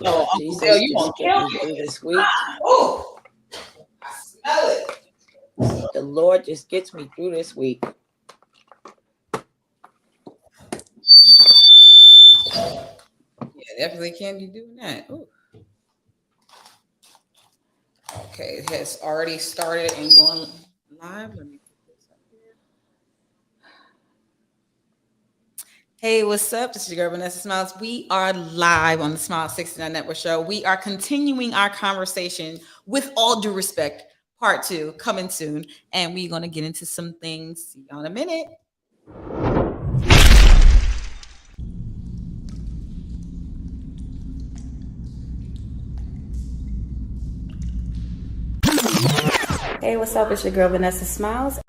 No, Lord Uncle Dale, Jesus, you just gonna get kill me me. through this week. Oh, I smell it. The Lord just gets me through this week. Yeah, definitely can't be doing that. Ooh. Okay, it has already started and going live. Let me put this up here. Hey, what's up? This is your girl Vanessa Smiles. We are live on the Smile 69 Network Show. We are continuing our conversation with all due respect, part 2, coming soon. And we're going to get into some things. See y'all in a minute. Hey, what's up? It's your girl Vanessa Smiles.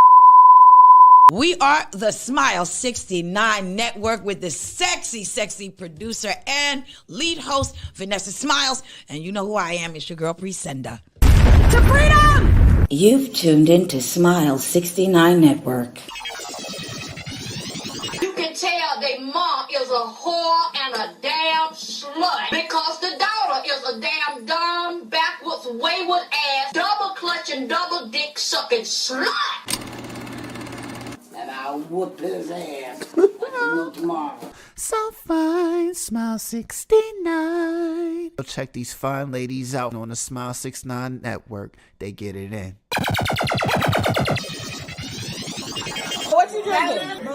We are the Smile 69 Network with the sexy producer and lead host, Vanessa Smiles. And you know who I am. It's your girl, Presenda. To freedom! You've tuned into Smile 69 Network. You can tell their mom is a whore and a damn slut because the daughter is a damn dumb, backwards, wayward ass, double clutching, double dick sucking slut. And I'll whoop his ass. Tomorrow. So fine, Smile 69. Go check these fine ladies out on the Smile 69 Network. They get it in. What you drinking?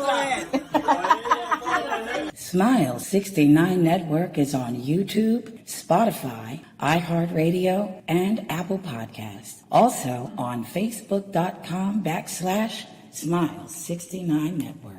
Smile 69 Network is on YouTube, Spotify, iHeartRadio, and Apple Podcasts. Also on Facebook.com/Smile 69 Network.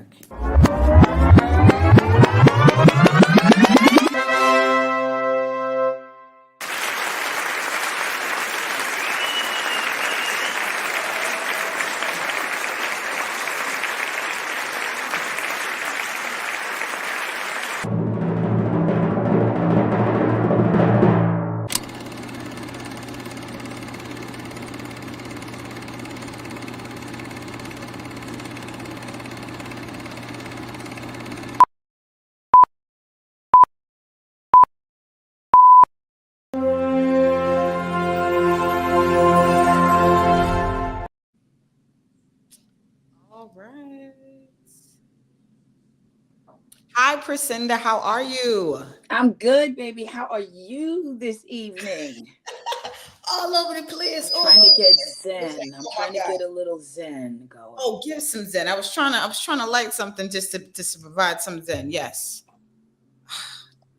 All right. Hi, Priscinda. How are you? I'm good, baby. How are you this evening? All over the place. I'm trying to get zen. I'm trying to get a little zen going. Oh, give some zen. I was trying to light something just to provide some zen. Yes.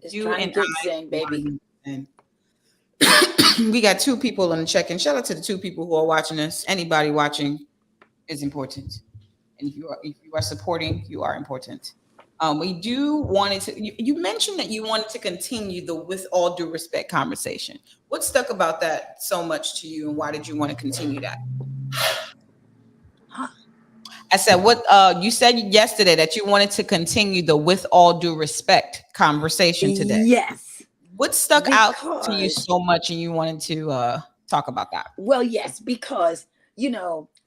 Just You trying and to get I zen, baby. and we got 2 people on the check-in. Shout out to the 2 people who are watching us. Anybody watching is important. And if you are supporting, you are important. We do wanted to. You mentioned that you wanted to continue the with all due respect conversation. What stuck about that so much to you, and why did you want to continue that? I said, what you said yesterday that you wanted to continue the with all due respect conversation today. Yes. What stuck out to you so much and you wanted to talk about that? Well, yes, because,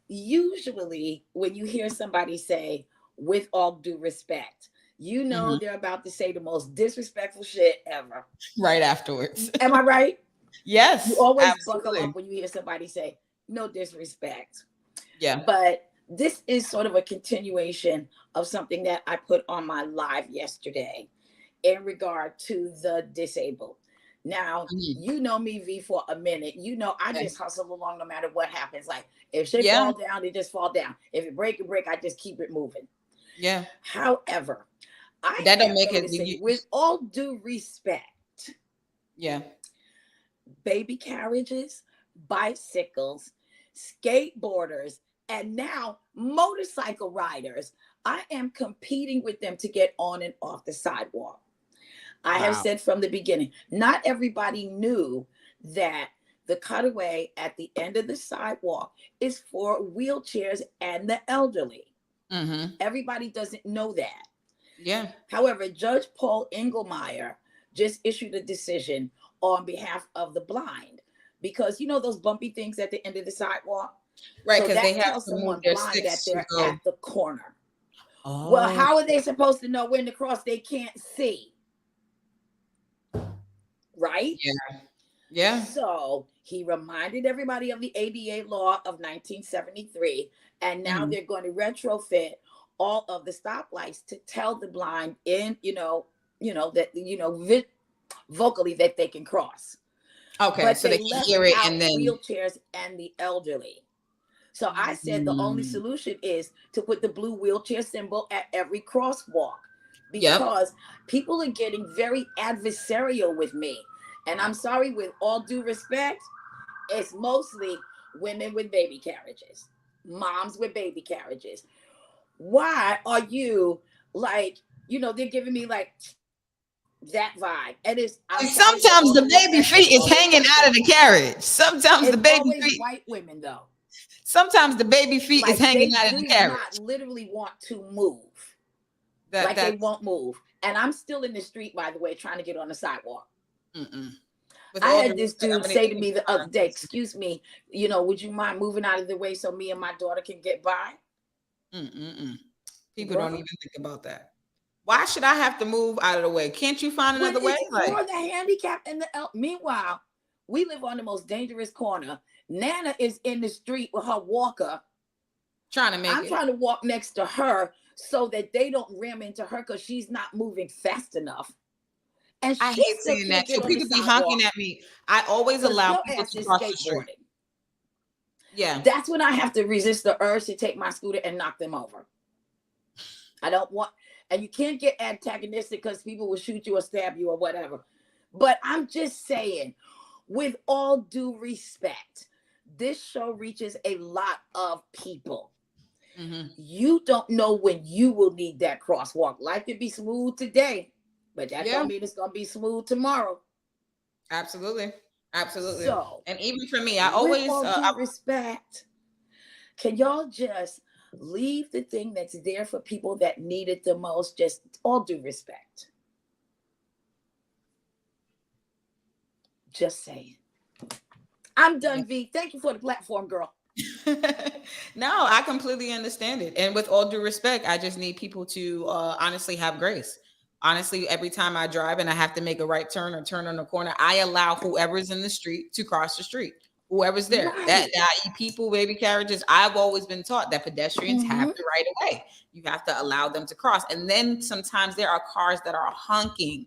usually when you hear somebody say, with all due respect, they're about to say the most disrespectful shit ever. Right afterwards. Am I right? Yes. You always absolutely. buckle up when you hear somebody say, no disrespect. Yeah. But this is sort of a continuation of something that I put on my live yesterday in regard to the disabled. Now, you know me, V, for a minute. I just hustle along no matter what happens. Like, if shit fall down, it just fall down. If it break, I just keep it moving. Yeah. However, that don't make it with all due respect. Yeah. Baby carriages, bicycles, skateboarders, and now motorcycle riders. I am competing with them to get on and off the sidewalk. I have said from the beginning, not everybody knew that the cutaway at the end of the sidewalk is for wheelchairs and the elderly. Mm-hmm. Everybody doesn't know that. Yeah. However, Judge Paul Engelmeyer just issued a decision on behalf of the blind because those bumpy things at the end of the sidewalk? Right, because they have tells to someone move their blind that sticks they're at the corner. Well, how are they supposed to know when to cross? They can't see. Right? Yeah. Yeah. So he reminded everybody of the ADA law of 1973, and now they're going to retrofit all of the stoplights to tell the blind vocally that they can cross. Okay, But so they they can left hear it out and then. wheelchairs and the elderly. So I said the only solution is to put the blue wheelchair symbol at every crosswalk, because people are getting very adversarial with me. And I'm sorry, with all due respect, it's mostly women with baby carriages, moms with baby carriages. Why are you like, they're giving me like that vibe. And Sometimes the baby feet is hanging out of the carriage. Sometimes the baby always feet. white women though. Sometimes the baby feet is hanging out of the carriage. Not literally want to move. They won't move. And I'm still in the street, by the way, trying to get on the sidewalk. I had this dude say to me the other day, excuse me, would you mind moving out of the way so me and my daughter can get by? People don't even think about that. Why should I have to move out of the way? Can't you find another way? For the handicap and the meanwhile, we live on the most dangerous corner. Nana is in the street with her walker. I'm trying to walk next to her so that they don't ram into her because she's not moving fast enough. And I hate seeing that too. People be honking at me. I always allow people to cross the street. Yeah. That's when I have to resist the urge to take my scooter and knock them over. I don't want, and you can't get antagonistic because people will shoot you or stab you or whatever. But I'm just saying, with all due respect, this show reaches a lot of people. You don't know when you will need that crosswalk. Life could be smooth today, but that don't mean it's going to be smooth tomorrow. Absolutely. So, and even for me, I always, with all due respect, can y'all just leave the thing that's there for people that need it the most? Just all due respect. Just saying. I'm done, V. Thank you for the platform, girl. No, I completely understand it. And with all due respect, I just need people to honestly have grace. Honestly, every time I drive and I have to make a right turn or turn on the corner, I allow whoever's in the street to cross the street. Whoever's there. Right. That people, baby carriages, I've always been taught that pedestrians have the right of way. You have to allow them to cross. And then sometimes there are cars that are honking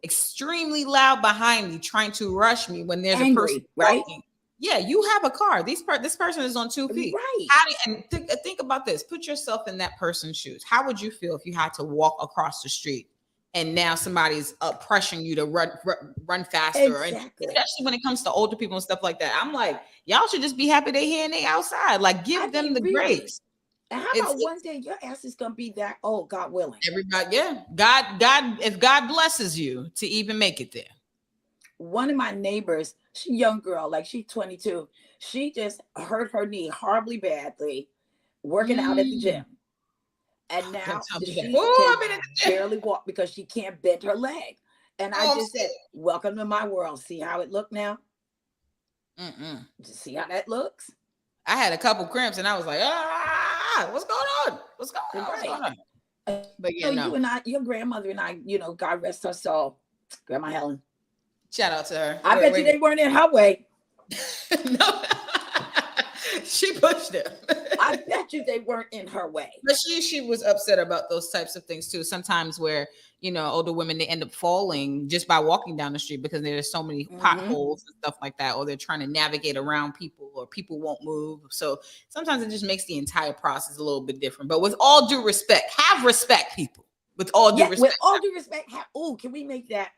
extremely loud behind me, trying to rush me when there's a person walking. Yeah, you have a car. This person is on 2 feet. Right. Think about this. Put yourself in that person's shoes. How would you feel if you had to walk across the street and now somebody's pressuring you to run faster? Exactly. And especially when it comes to older people and stuff like that. I'm like, y'all should just be happy they here and they outside. Like, give them the grace. And how about one day your ass is gonna be that old, God willing? Everybody, yeah. God, if God blesses you to even make it there. One of my neighbors, she's a young girl, like she's 22. She just hurt her knee horribly badly working out at the gym. And now she can barely walk because she can't bend her leg. And I just said, welcome to my world. See how it look now? Just see how that looks? I had a couple cramps and I was like, what's going on? What's going on? But yeah, you and I, your grandmother and I, God rest her soul, Grandma Helen. Shout out to her. I bet you they weren't in her way. No, she pushed them. I bet you they weren't in her way. But she was upset about those types of things too. Sometimes where, older women, they end up falling just by walking down the street because there's so many potholes and stuff like that, or they're trying to navigate around people, or people won't move. So sometimes it just makes the entire process a little bit different. But with all due respect, have respect, people. With all due respect. With all due respect, can we make that?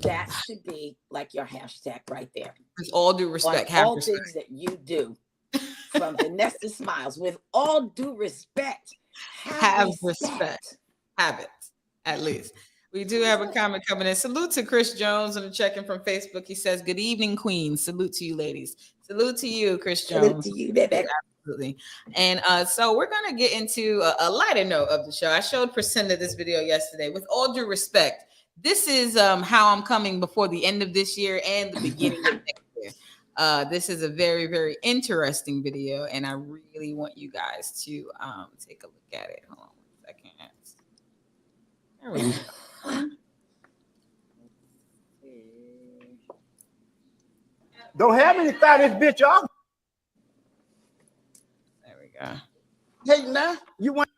That should be like your hashtag right there. With all due respect, have all respect. Things that you do from Vanessa Smilez. With all due respect, have respect. Have it, at least. We do have a comment coming in. Salute to Chris Jones on the check-in from Facebook. He says, "Good evening, Queen." Salute to you, ladies. Salute to you, Chris Jones. Salute to you, baby. Absolutely. And so we're gonna get into a lighter note of the show. I showed Priscilla this video yesterday. With all due respect, this is how I'm coming before the end of this year and the beginning of next year. This is a very, very interesting video, and I really want you guys to take a look at it. Hold on 1 second. There we go. Don't have any fire this bitch off. There we go. Hey, now you want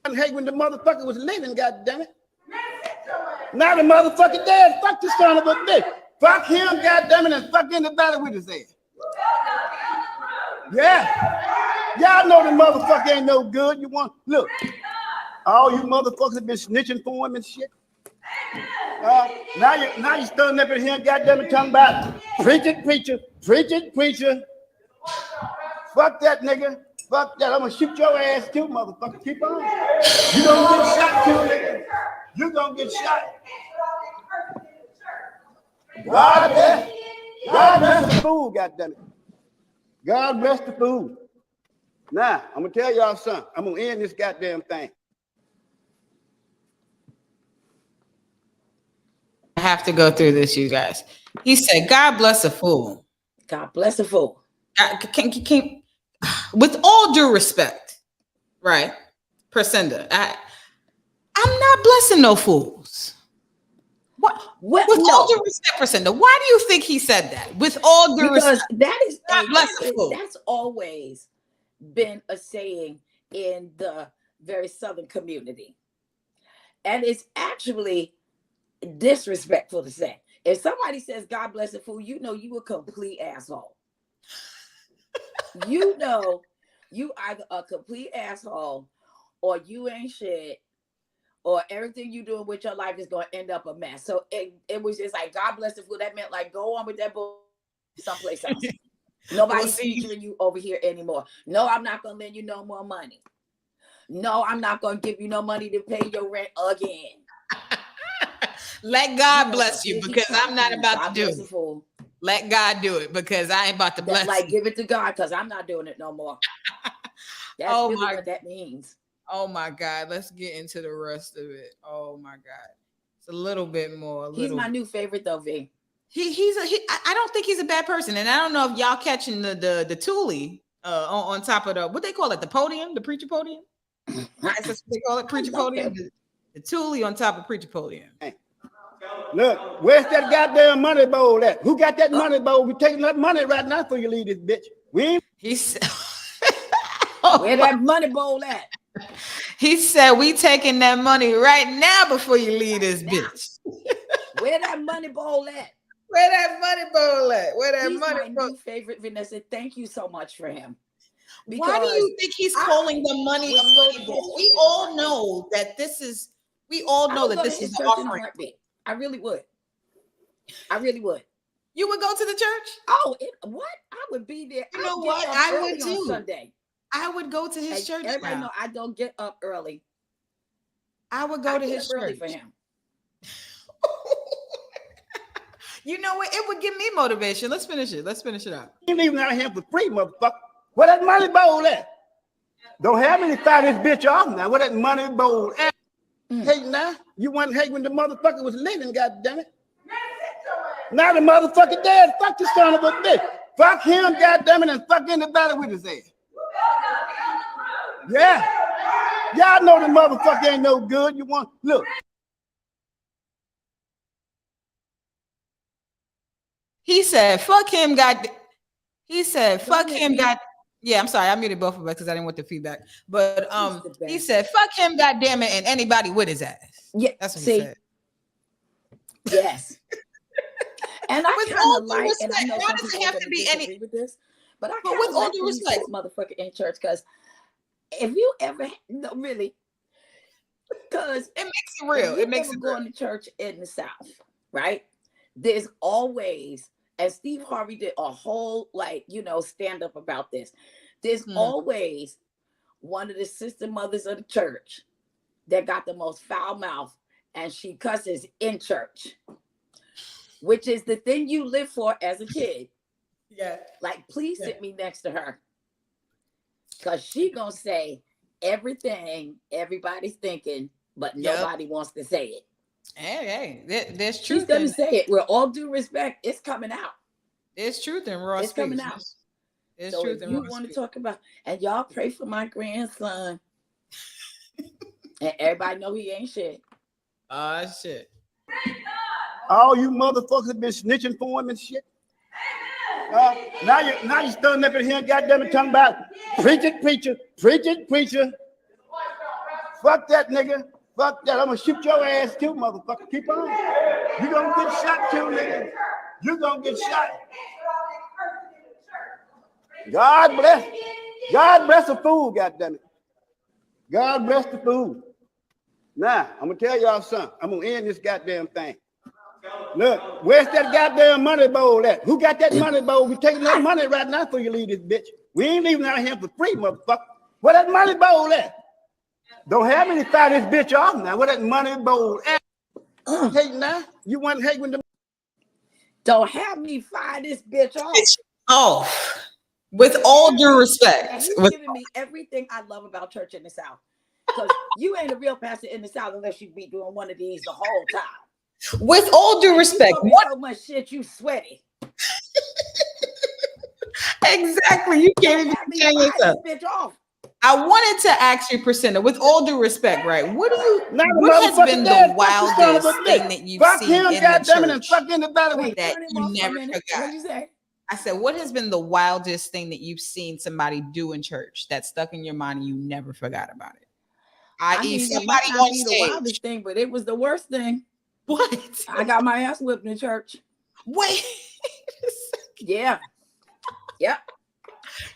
to hate when the motherfucker was living, goddammit. Now the motherfucker dead. Fuck the son of a bitch. Fuck him, goddammit, and fuck anybody with his ass. Yeah. Y'all know the motherfucker ain't no good. You want look. All you motherfuckers have been snitching for him and shit. Now you standing up in here, goddammit, talking about preaching, preacher. Fuck that nigga. Fuck that. I'm gonna shoot your ass too, motherfucker. Keep on. You gonna get shot too, nigga. You gonna get shot. God bless the fool, goddammit. God bless the fool. Now, I'm gonna tell y'all something. I'm gonna end this goddamn thing. I have to go through this, you guys. He said, God bless a fool. God bless a fool. With all due respect, right, Priscilla, I'm not blessing no fools. What? With all due respect, Priscilla, why do you think he said that? With all due respect, that's always been a saying in the very Southern community, and it's actually disrespectful to say. If somebody says God bless a fool, you know you a complete asshole. You know you either a complete asshole or you ain't shit, or everything you doing with your life is going to end up a mess. So it was just like, God bless the fool. That meant like, go on with that bull someplace else. Nobody's featuring you over here anymore. No, I'm not going to lend you no more money. No, I'm not going to give you no money to pay your rent again. Let God bless you, because I'm not about to do it. Let God do it, because I ain't about to bless like, you. give it to God, because I'm not doing it no more. That's really what that means. Oh my God. Let's get into the rest of it. Oh my God. It's a little bit more. He's my new favorite though, V. I don't think he's a bad person. And I don't know if y'all catching the Thule on top of the, what they call it, the podium, the preacher podium. That's what they call it, preacher podium. The Thule on top of preacher podium. Hey. Look, where's that goddamn money bowl at? Who got that money bowl? We taking that money right now before you leave this bitch. We ain't. He said, where that money bowl at? He said, we taking that money right now before you leave this bitch. Where that money bowl at? Where that money bowl at? Where that He's money my new favorite, Vanessa. Thank you so much for him. Why do you think he's calling the money a money bowl? We all know that this is, we is the offering. I really would. I really would. You would go to the church? Oh, what? I would be there. You know what? I would too. On Sunday. I would go to his church. Everybody know I don't get up early. I would go to his church early for him. You know what? It would give me motivation. Let's finish it. Let's finish it up. You leaving out here for free, motherfucker. Where that money bowl at? Don't have any fire this bitch off now. Where that money bowl at? Hey, now you want to hate when the motherfucker was living, goddammit. Now the motherfucker dead. Fuck the son of a bitch. Fuck him, goddammit, and fuck anybody with his ass. Yeah. Y'all know the motherfucker ain't no good. You want look. He said, fuck him, God. He said, fuck him, God. Yeah, I'm sorry. I muted both of us because I didn't want the feedback. But he said, fuck him, goddamn it, and anybody with his ass. Yeah, that's what he said. Yes. And I kind of like, and I know why does it have to be any with this, but I kind of like this motherfucker in church, because if you ever really, because it makes it real. It makes it going to church in the South, right? There's always, and Steve Harvey did a whole stand up about this. There's always one of the sister mothers of the church that got the most foul mouth, and she cusses in church, which is the thing you live for as a kid. Yeah. Like, please sit me next to her, because she gonna say everything everybody's thinking, but nobody wants to say it. Hey, there's truth. She's gonna say it. With all due respect, it's coming out. There's truth in raw It's speech. coming out. There's So truth if in you raw want to speech. talk about, and y'all pray for my grandson, and everybody know he ain't shit. Shit. All you motherfuckers been snitching for him and shit. Now you standing up in here, goddamn it, talking about preach it, preacher, preach it, preacher. Fuck that nigga. Fuck that. I'm gonna shoot your ass too, motherfucker. Keep on. You gonna get shot too, nigga. You gonna get shot. God bless. God bless the fool, goddamn it. God bless the fool. Now, I'm gonna tell y'all something. I'm gonna end this goddamn thing. Look, where's that goddamn money bowl at? Who got that money bowl? We taking that money right now before you leave this bitch. We ain't leaving out here for free, motherfucker. Where that money bowl at? Don't have me to fire this bitch off now. Where that money bowl at? Hey, now, you want to hate when the... Don't have me fire this bitch off. Oh, with all due respect. And he's With, giving me everything I love about church in the South. Because you ain't a real pastor in the South unless you be doing one of these the whole time. with all due respect. You What? so much shit, you sweaty. Exactly. You can't even Have me tell fire yourself. this bitch off. I wanted to ask you, Priscilla, with all due respect, right? What has been the son of wildest a thing bitch. that you've Fuck seen him, in the goddamn it, and church fuck anybody with Wait, that turn him you off for a never minute. forgot? What'd you say? I said, what has been the wildest thing that you've seen somebody do in church that stuck in your mind and you never forgot about it? I I.e., mean, it somebody might not on be the stage. wildest thing, but it was the worst thing. What? I got my ass whipped in church. Wait. Yeah. Yep.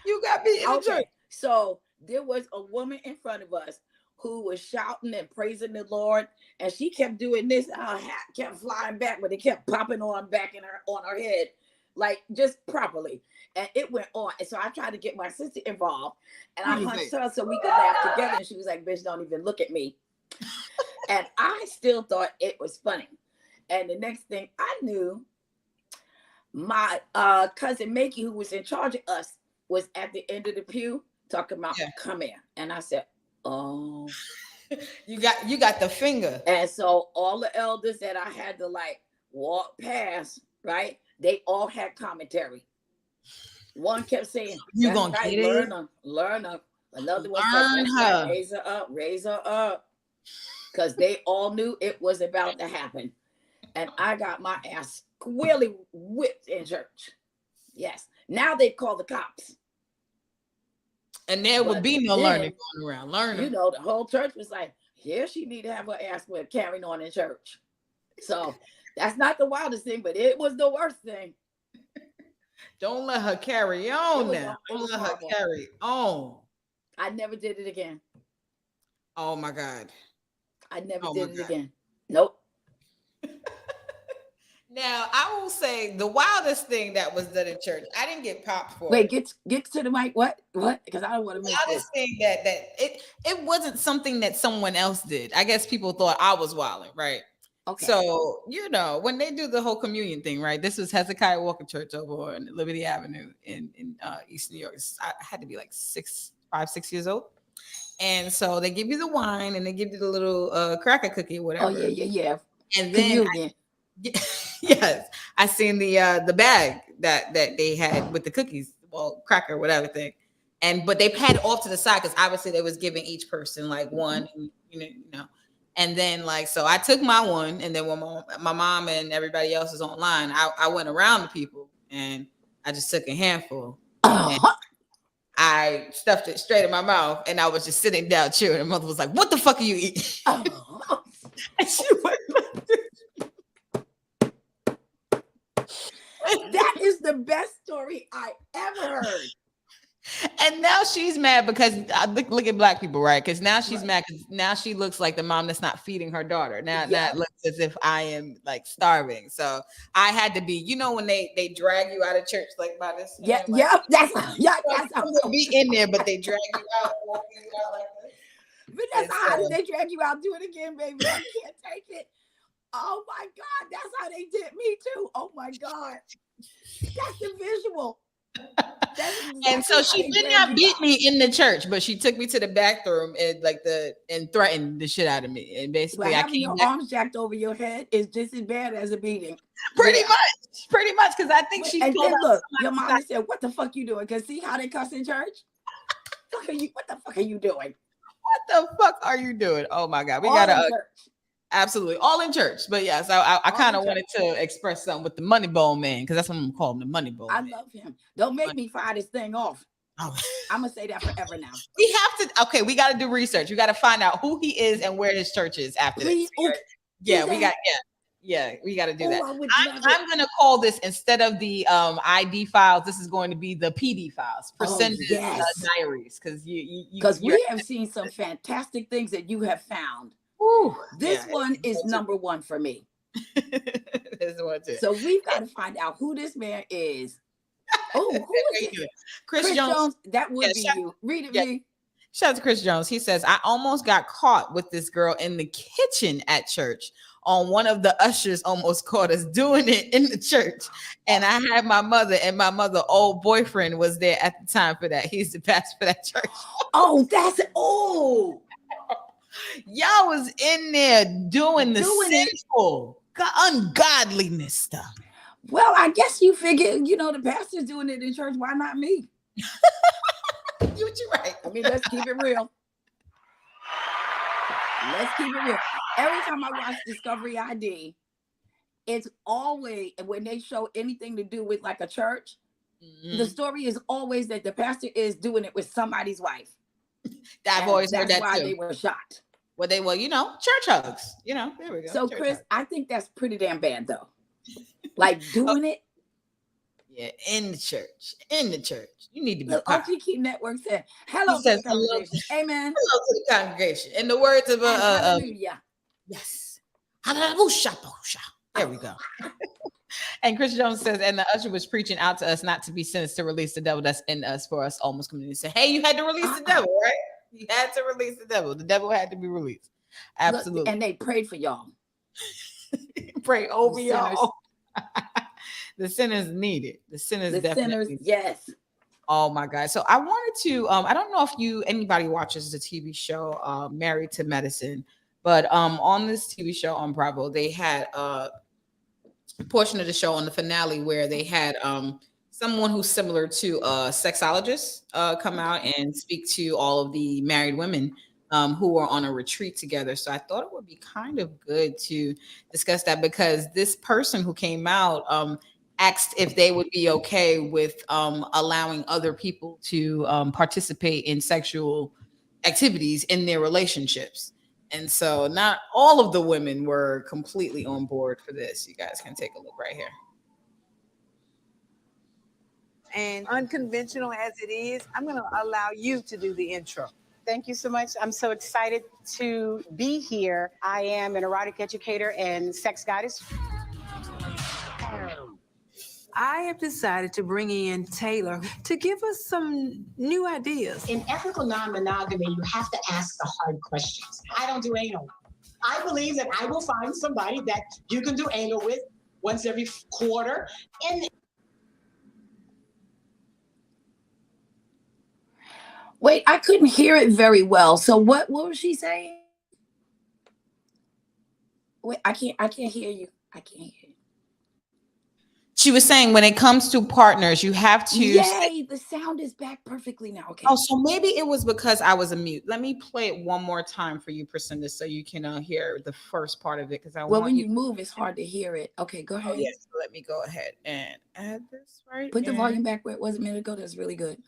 You got me in the church. Okay. So there was a woman in front of us who was shouting and praising the Lord, and she kept doing this. Her hat kept flying back, but it kept popping on back in her on her head, like just properly. And it went on. And so I tried to get my sister involved, and I hunched her so we could laugh together. And she was like, "Bitch, don't even look at me." And I still thought it was funny. And the next thing I knew, my cousin Makey, who was in charge of us, was at the end of the pew talking about, come here. And I said, oh. You got the finger. And so all the elders that I had to like walk past, right? They all had commentary. One kept saying, You gonna right, get it? learn her. Another one Learn said, her. Right, raise her up. Because they all knew it was about to happen. And I got my ass squarely whipped in church. Yes. Now they call the cops. And there would be no then, learning going around. Learning. You know, the whole church was like, yeah, she need to have her ass whipped carrying on in church. So that's not the wildest thing, but it was the worst thing. Don't let her carry on now. Don't let her horrible. carry on. I never did it again. Oh my God. I never did it again. Nope. Now, I will say the wildest thing that was done in church, I didn't get popped for. Wait, get to the mic. What? Because I don't want to miss The wildest thing that it wasn't something that someone else did. I guess people thought I was wilding, right? Okay. So, you know, when they do the whole communion thing, right? This was Hezekiah Walker Church over on Liberty Avenue in East New York. I had to be like 5, 6 years old. And so they give you the wine and they give you the little cracker cookie or whatever. Oh, yeah. And then yes, I seen the bag that they had with the cookies, well, cracker, whatever thing. But they had it off to the side because obviously they was giving each person like one, you know. And then like, so I took my one, and then when my mom and everybody else was online, I went around the people and I just took a handful. I stuffed it straight in my mouth, and I was just sitting down chewing. And mother was like, "What the fuck are you eating?" And she went that is the best story I ever heard. And now she's mad because look at black people, right? Because now she's mad because now she looks like the mom that's not feeding her daughter. Now it looks as if I am like starving. So I had to be, you know, when they drag you out of church like by this. That's be in there, but they drag you out, walking you out like this. But that's how did they drag you out? Do it again, baby. I can't take it. Oh my God, that's how they did me too. Oh my God, that's the visual. That's And so exactly how she they did drag not you beat out. me in the church, but she took me to the bathroom and threatened the shit out of me. And But basically, I having came your back arms jacked over your head is just as bad as a beating. pretty Yeah. much, because I think she And pulled then out look, your somebody's mama said, "What the fuck you doing?" Cause see how they cuss in church. What the fuck are you doing? What the fuck are you doing? Oh my God, we All gotta in church. absolutely all in church. But yes, I All kind in of church. wanted to express something with the money bowl man because that's what I'm gonna call him, the money bowl I man. love him. Don't make me fire this thing off. Oh. I'm gonna say that forever now. We have to. Okay, we got to do research. We got to find out who he is and where his church is after Please, this. okay, Yeah, do we that. got. Yeah, we got to do that. Oh, I would love it. I'm gonna call this instead of the ID files. This is going to be the PD files, Oh, Presenda's yes. diaries, because Because we have seen some fantastic things that you have found. Whew, This yeah, one is number one for me. this one too. So we've got to find out who this man is. Oh, who is it? Chris Jones. That would Yeah, be shout- you. Read it, yeah. me. Shout out to Chris Jones. He says, I almost got caught with this girl in the kitchen at church. On one of the ushers almost caught us doing it in the church. And I had my mother and my mother's old boyfriend was there at the time for that. He's the pastor for that church. Oh, that's it. Oh, Y'all was in there doing the Doing it. sinful, ungodliness stuff. well, I guess you figure, the pastor's doing it in church. Why not me? You're right. I mean, let's keep it real. Let's keep it real. Every time I watch Discovery ID, it's always, when they show anything to do with like a church, the story is always that the pastor is doing it with somebody's wife. I've always heard That's that why too. they were shot. Well, church hugs. There we go. So, Church Chris, hugs. I think that's pretty damn bad, though. Like doing it. Yeah, in the church. You need to be Look, proud. OGQ Network said, "Hello He to says, the congregation." Amen. Hello to the congregation. In the words of And hallelujah. yes. Hallelujah. There we go. And Chris Jones says, and the usher was preaching out to us not to be sinners, to release the devil that's in us for us almost community. Say, hey, you had to release the devil, right? You had to release the devil. The devil had to be released. Absolutely. Look, and they prayed for y'all. Pray over The y'all. The sinners need it. The sinners definitely need it. Yes. Oh my God. So I wanted to I don't know if anybody watches the TV show Married to Medicine, but on this TV show on Bravo, they had a portion of the show on the finale where they had someone who's similar to a sexologist come out and speak to all of the married women who were on a retreat together. So I thought it would be kind of good to discuss that, because this person who came out asked if they would be okay with allowing other people to participate in sexual activities in their relationships. And so not all of the women were completely on board for this. You guys can take a look right here. And unconventional as it is, I'm going to allow you to do the intro. Thank you so much. I'm so excited to be here. I am an erotic educator and sex goddess. I have decided to bring in Taylor to give us some new ideas. In ethical non-monogamy, you have to ask the hard questions. I don't do anal. I believe that I will find somebody that you can do anal with once every quarter. And Wait, I couldn't hear it very well. So what was she saying? Wait, I can't hear you. I can't hear you. She was saying when it comes to partners, you have to. Yay, the sound is back perfectly now. Okay. Oh, so maybe it was because I was a mute. Let me play it one more time for you, Priscilla, so you can hear the first part of it. Because when you move, it's hard to hear it. Okay, go ahead. Oh, yes. So let me go ahead and add this right. Put the volume back where it was a minute ago. That's really good.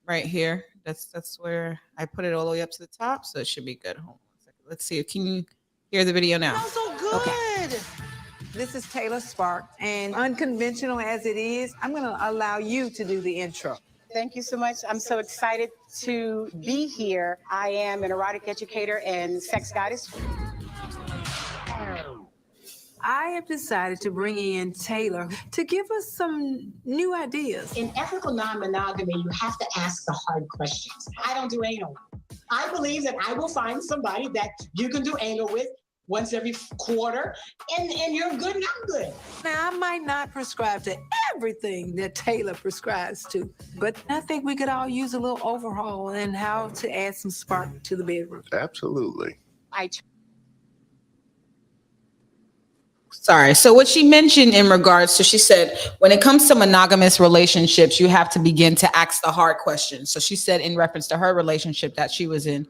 Right here. That's where I put it all the way up to the top, so it should be good. Hold on a second. Let's see. Can you hear the video now? So good. Okay. This is Taylor Spark, and unconventional as it is, I'm going to allow you to do the intro. Thank you so much. I'm so excited to be here. I am an erotic educator and sex goddess. I have decided to bring in Taylor to give us some new ideas. in ethical non-monogamy, you have to ask the hard questions. I don't do anal. I believe that I will find somebody that you can do anal with once every quarter, and you're good and I'm good. Now, I might not prescribe to everything that Taylor prescribes to, but I think we could all use a little overhaul in how to add some spark to the bedroom. Absolutely. Sorry. So what she mentioned in regards to, she said, when it comes to monogamous relationships, you have to begin to ask the hard questions. So she said in reference to her relationship that she was in,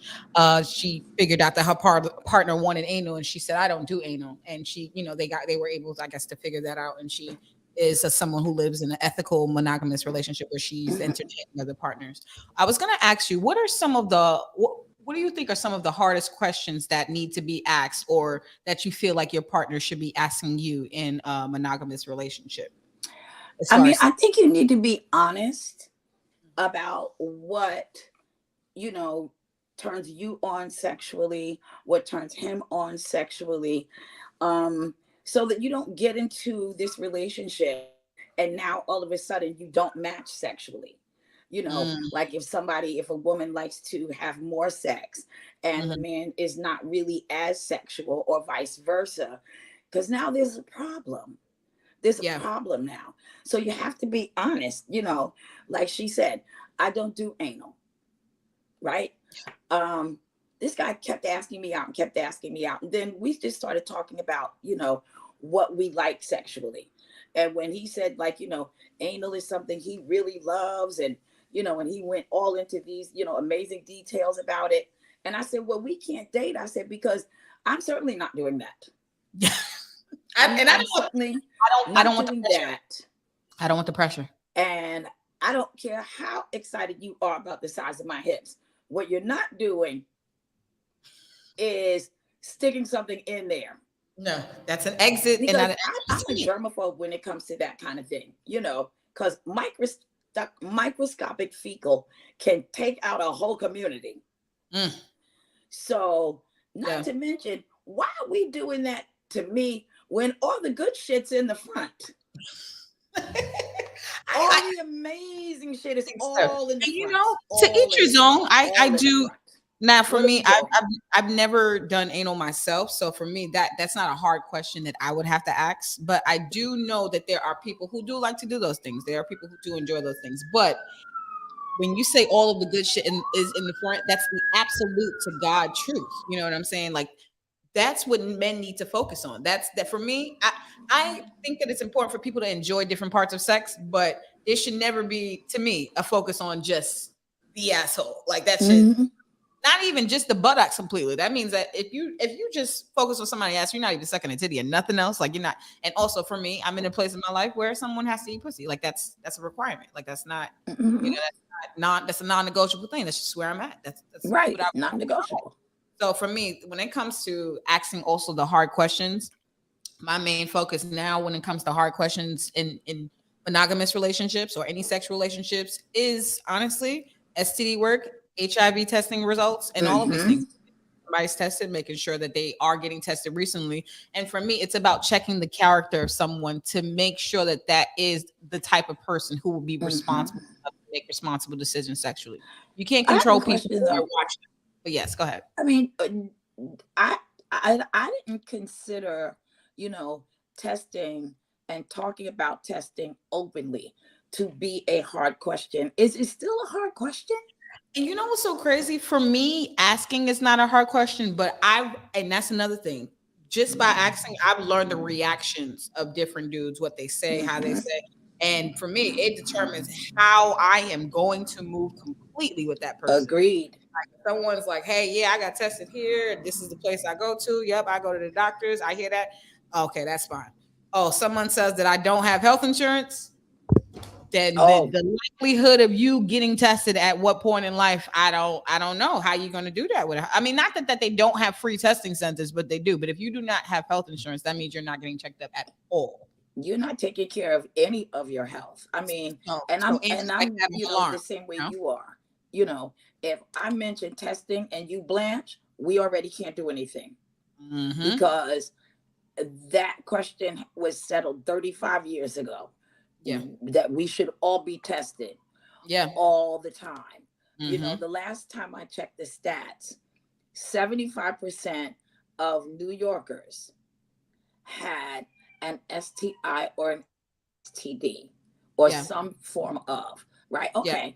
she figured out that her partner wanted anal, and she said, I don't do anal. And she, they were able, I guess, to figure that out. And she is someone who lives in an ethical monogamous relationship where she's entertaining other partners. I was going to ask you, what are some of the, what do you think are some of the hardest questions that need to be asked, or that you feel like your partner should be asking you in a monogamous relationship? I think you need to be honest about what, turns you on sexually, what turns him on sexually, so that you don't get into this relationship and now all of a sudden you don't match sexually. Like if a woman likes to have more sex and the man is not really as sexual, or vice versa, because now there's a problem. There's a problem now. So you have to be honest, like she said, I don't do anal, right? This guy kept asking me out. And then we just started talking about, what we like sexually. And when he said, anal is something he really loves, and and he went all into these, amazing details about it. And I said, well, we can't date. I said, because I'm certainly not doing that. I don't want the pressure. I don't want the pressure. And I don't care how excited you are about the size of my hips. What you're not doing is sticking something in there. No, that's an exit. Because I'm a germaphobe when it comes to that kind of thing, because microscopic fecal can take out a whole community. So not to mention, why are we doing that to me when all the good shit's in the front? All the amazing shit is all in the front. To each his own. I do. Now, for me, I've never done anal myself, so for me, that's not a hard question that I would have to ask. But I do know that there are people who do like to do those things. There are people who do enjoy those things. But when you say all of the good shit is in the front, that's the absolute to God truth. You know what I'm saying? Like, that's what men need to focus on. That for me. I think that it's important for people to enjoy different parts of sex, but it should never be, to me, a focus on just the asshole. Like that shit. Not even just the buttocks completely. That means that if you just focus on somebody's ass, you're not even sucking a titty and nothing else. Like you're not. And also for me, I'm in a place in my life where someone has to eat pussy. Like that's a requirement. Like that's not, that's a non-negotiable thing. That's just where I'm at. That's right. Non-negotiable. So for me, when it comes to asking also the hard questions, my main focus now when it comes to hard questions in monogamous relationships or any sexual relationships is honestly STD work, HIV testing results, and all of these things. Everybody's tested, making sure that they are getting tested recently. And for me, it's about checking the character of someone to make sure that that is the type of person who will be responsible to make responsible decisions sexually. You can't control people who are watching. But yes, go ahead. I mean, I didn't consider, testing and talking about testing openly to be a hard question. Is it still a hard question? And you know what's so crazy? For me, asking is not a hard question, but and that's another thing. Just by asking, I've learned the reactions of different dudes, what they say, how they say. And for me, it determines how I am going to move completely with that person. Agreed. Like if someone's like, hey, yeah, I got tested here. This is the place I go to. Yep, I go to the doctors. I hear that. Okay, that's fine. Oh, someone says that I don't have health insurance. Then the likelihood of you getting tested at what point in life, I don't know how you're going to do that with it. I mean, not that they don't have free testing centers, but they do. But if you do not have health insurance, that means you're not getting checked up at all. You're not taking care of any of your health. I mean, I'm the same way you are. If I mention testing and you blanch, we already can't do anything because that question was settled 35 years ago. Yeah, that we should all be tested. Yeah, all the time. The last time I checked the stats, 75% of New Yorkers had an STI or an STD or Yeah. some form of, right? Yeah. Okay,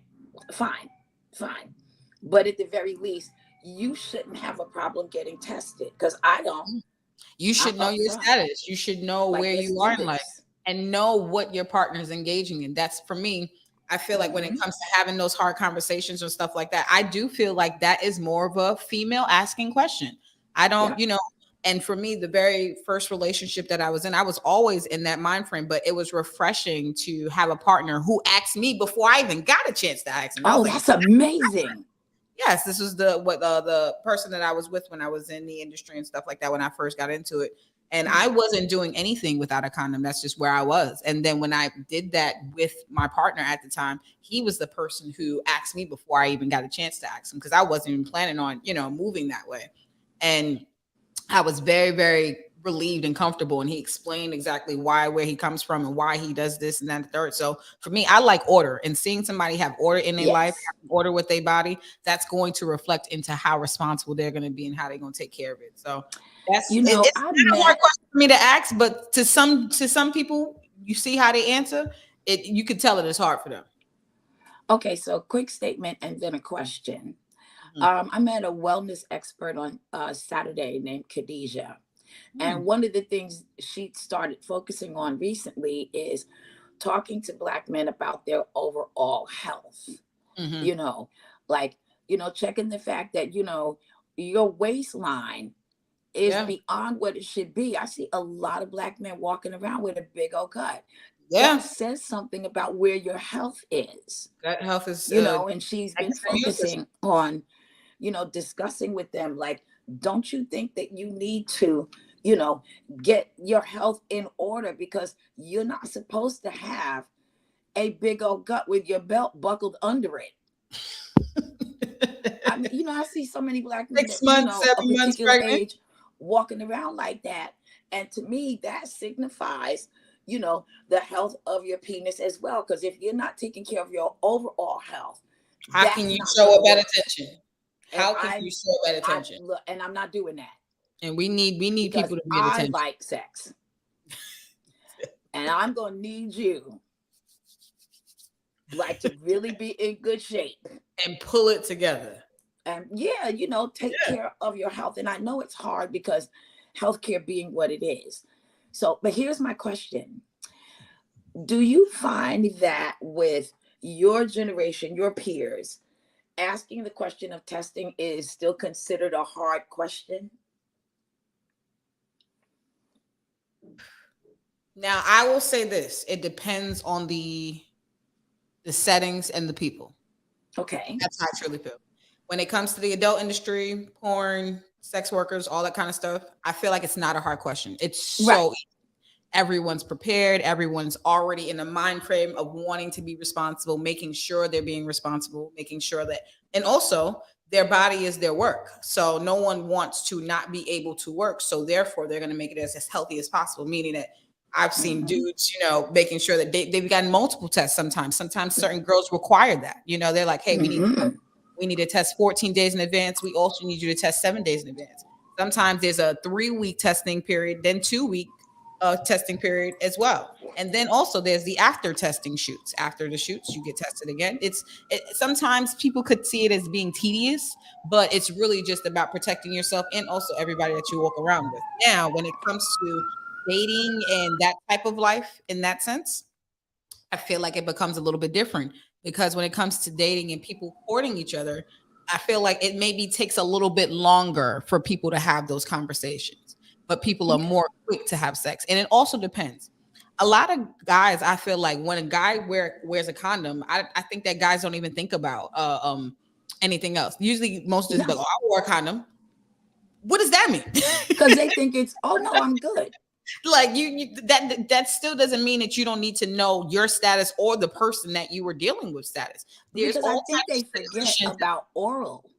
fine, fine. But at the very least, you shouldn't have a problem getting tested because I don't. You I'm should know your upfront. status. You should know Like, where let's you do are in life this. and know what your partner is engaging in. That's for me. I feel like when it comes to having those hard conversations or stuff like that, I do feel like that is more of a female asking question. I don't, Yeah. and for me, the very first relationship that I was in, I was always in that mind frame, but it was refreshing to have a partner who asked me before I even got a chance to ask him. I Oh, was like, that's amazing. yes, this was the person that I was with when I was in the industry and stuff like that when I first got into it. And I wasn't doing anything without a condom. That's just where I was. And then when I did that with my partner at the time, he was the person who asked me before I even got a chance to ask him because I wasn't even planning on, moving that way. And I was very, very relieved and comfortable. And he explained exactly where he comes from and why he does this and that and the third. So for me, I like order, and seeing somebody have order in their life, Yes. order with their body, that's going to reflect into how responsible they're going to be and how they're going to take care of it. So it's I not a hard met. question for me to ask, but to some people, you see how they answer it, you could tell it is hard for them. Okay, so quick statement and then a question. Mhm. I met a wellness expert on Saturday named Khadijah. And Mm. one of the things she started focusing on recently is talking to Black men about their overall health. Mhm. You know, like, checking the fact that, your waistline is Yeah. beyond what it should be. I see a lot of Black men walking around with a big old gut. That Yeah. says something about where your health is, Gut health is and she's been extra immune system. focusing on, discussing with them, like, don't you think that you need to, you know, get your health in order because you're not supposed to have a big old gut with your belt buckled under it. I mean, I see so many Black men that, 6 months, a 7 months particular pregnant. age walking around like that. And to me, that signifies, the health of your penis as well. Because if you're not taking care of your overall health, How can that's you not show gonna a better work. attention? And How can you show better I attention? look, and I'm not doing that And we need because people to be at I attention. like sex, and I'm gonna need you, like, to really be in good shape And pull it together. and take care of your health. And I know it's hard because healthcare being what it is. So, but here's my question. Do you find that with your generation, your peers, asking the question of testing is still considered a hard question? Now, I will say this: it depends on the settings and the people. Okay. That's how I truly feel. When it comes to the adult industry, porn, sex workers, all that kind of stuff, I feel like it's not a hard question. It's so Right. everyone's prepared, everyone's already in the mind frame of wanting to be responsible, making sure they're being responsible, making sure that, and also their body is their work. So no one wants to not be able to work. So therefore they're going to make it as healthy as possible, meaning that I've seen Mhm. dudes, making sure that they've gotten multiple tests sometimes. Sometimes certain girls require that. They're like, hey, Mhm. we need to test 14 days in advance. We also need you to test 7 days in advance. Sometimes there's a 3-week testing period, then 2-week testing period as well. And then also there's the after testing shoots. After the shoots, you get tested again. Sometimes people could see it as being tedious, but it's really just about protecting yourself and also everybody that you walk around with. Now, when it comes to dating and that type of life in that sense, I feel like it becomes a little bit different because when it comes to dating and people courting each other, I feel like it maybe takes a little bit longer for people to have those conversations, but people are more quick to have sex. And it also depends. A lot of guys, I feel like when a guy wears a condom, I think that guys don't even think about anything else. Usually, most of them, No, I wore a condom. What does that mean? because they think it's, oh no, I'm good. Like that still doesn't mean that you don't need to know your status or the person that you were dealing with status. There's Because I all think types they of forget situations, about oral,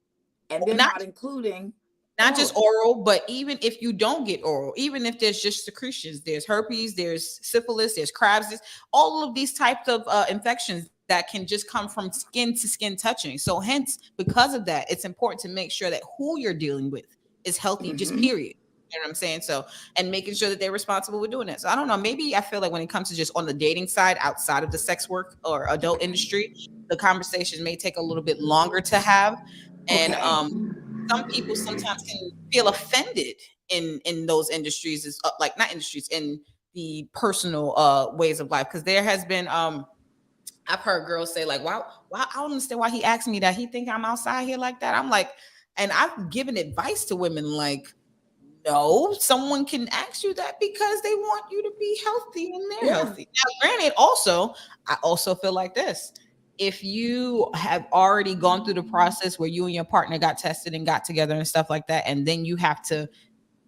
and they're not not including not just oral. oral, but even if you don't get oral, even if there's just secretions, there's herpes, there's syphilis, there's crabs, there's all of these types of infections that can just come from skin to skin touching. So hence, because of that, it's important to make sure that who you're dealing with is healthy, just Mhm. period. You know what I'm saying? So, and making sure that they're responsible with doing that. So I don't know. Maybe I feel like when it comes to just on the dating side, outside of the sex work or adult industry, the conversation may take a little bit longer to have. And Okay. some people sometimes can feel offended in those industries, is like not industries, in the personal ways of life. Because there has been I've heard girls say like, why I don't understand why he asked me that. He think I'm outside here like that. I'm like, and I've given advice to women like, no, someone can ask you that because they want you to be healthy and they're Yeah. healthy. Now, granted, also, I also feel like this. If you have already gone through the process where you and your partner got tested and got together and stuff like that, and then you have to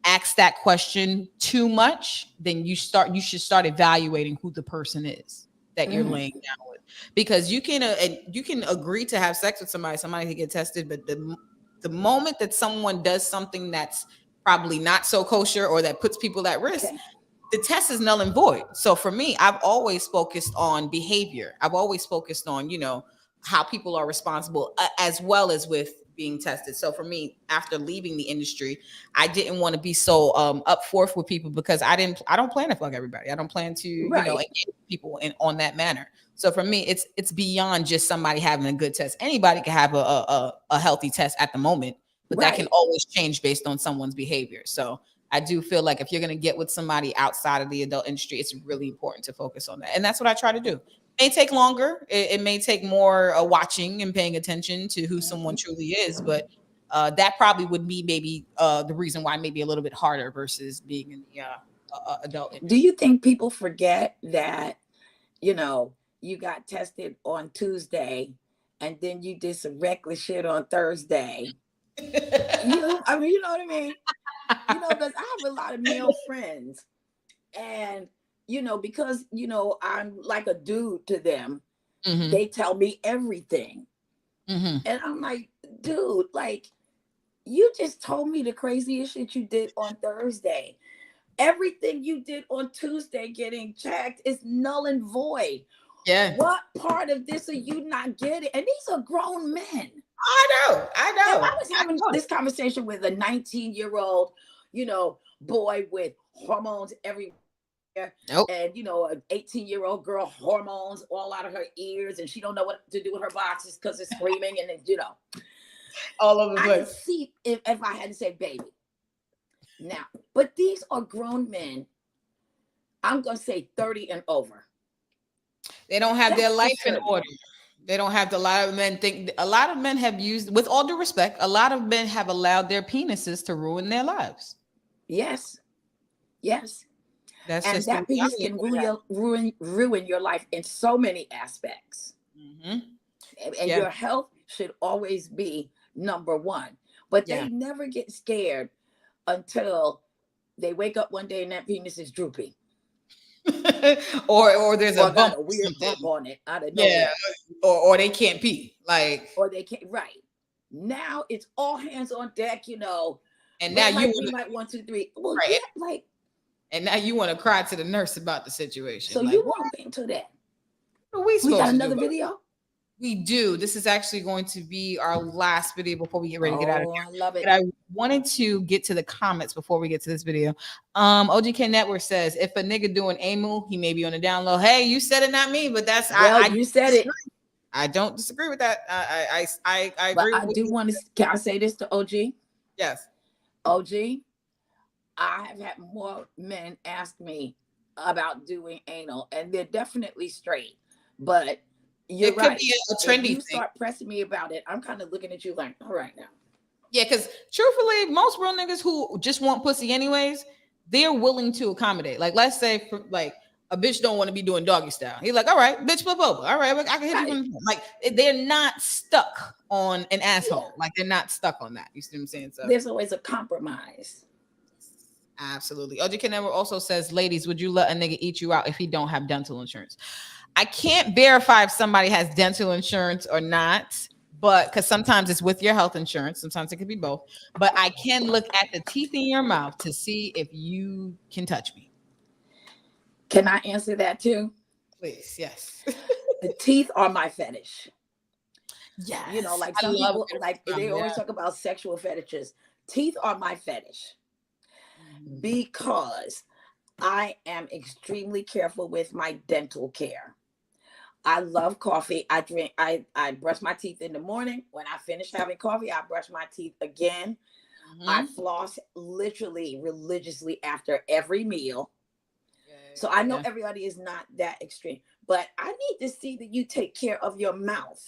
ask that question too much, then you should start evaluating who the person is that you're laying down with, because you can agree to have sex with somebody can get tested, but the moment that someone does something that's probably not so kosher or that puts people at risk, Okay. the test is null and void. So for me, I've always focused on behavior. I've always focused on, how people are responsible, as well as with being tested. So for me, after leaving the industry, I didn't want to be so up forth with people, because I don't plan to fuck everybody. I don't plan to, Right. engage people on that manner. So for me, it's beyond just somebody having a good test. Anybody can have a healthy test at the moment, but that can Right. always change based on someone's behavior. So I do feel like if you're going to get with somebody outside of the adult industry, it's really important to focus on that. And that's what I try to do. It may take longer. It may take more watching and paying attention to who someone truly is. But that probably would be maybe the reason why maybe a little bit harder versus being in the adult industry. Do you think people forget that, you got tested on Tuesday and then you did some reckless shit on Thursday? You know what I mean? Because I have a lot of male friends, and because I'm like a dude to them, they tell me everything. And I'm like, dude, like, you just told me the craziest shit you did on Thursday. Everything you did on Tuesday getting checked is null and void. Yeah. What part of this are you not getting? And these are grown men. I know. If I was having this conversation with a 19-year-old, boy with hormones everywhere, Nope. and an 18-year-old girl, hormones all out of her ears, and she don't know what to do with her boxes because it's screaming, and then all over the I place. could see if I had to say baby. Now, but these are grown men. I'm gonna say 30 and over. They don't have their That's life in disturbing. order. They don't have a lot of men have used, with all due respect, a lot of men have allowed their penises to ruin their lives. Yes. Yes. That's And just that the penis reality can of it. ruin your life in so many aspects. And Yeah. your health should always be number one. But Yeah. they never get scared until they wake up one day and that penis is droopy. or there's a Or bump got a weird bump on it out of yeah, nowhere. or they can't pee, like, Or they can't. Right now, it's all hands on deck. and now you green light 1, 2, 3. Well, right. yeah, like, and now you want to cry to the nurse about the situation. so like, you want to wait until that? What are we We got supposed to another do? video. We do. This is actually going to be our last video before we get ready to get out of Oh, here. I love it. But I wanted to get to the comments before we get to this video. OGK Network says, if a nigga doing AMU, he may be on the down low. Hey, you said it, not me, but that's you said it. I don't disagree with that. I But agree. I do want to. Can I say this to OG? Yes. OG, I have had more men ask me about doing anal, and they're definitely straight. But you're right. It could be a trendy if you thing. start pressing me about it, I'm kind of looking at you like, all right now. Yeah, because truthfully, most real niggas who just want pussy anyways, they're willing to accommodate. Like, let's say, like, a bitch don't want to be doing doggy style. He's like, all right, bitch, flip over. All right, I can hit you. Like, they're not stuck on an asshole. Yeah. Like, they're not stuck on that. You see what I'm saying? So there's always a compromise. Absolutely. OG Network also says, ladies, would you let a nigga eat you out if he don't have dental insurance? I can't verify if somebody has dental insurance or not, but because sometimes it's with your health insurance, sometimes it could be both. But I can look at the teeth in your mouth to see if you can touch me. Can I answer that too? Please, yes. The teeth are my fetish. Yes. Like some people, like they always talk about sexual fetishes. Teeth are my fetish. Because I am extremely careful with my dental care. I love coffee. I brush my teeth in the morning. When I finish having coffee, I brush my teeth again. I floss literally religiously after every meal. So I know everybody is not that extreme, but I need to see that you take care of your mouth.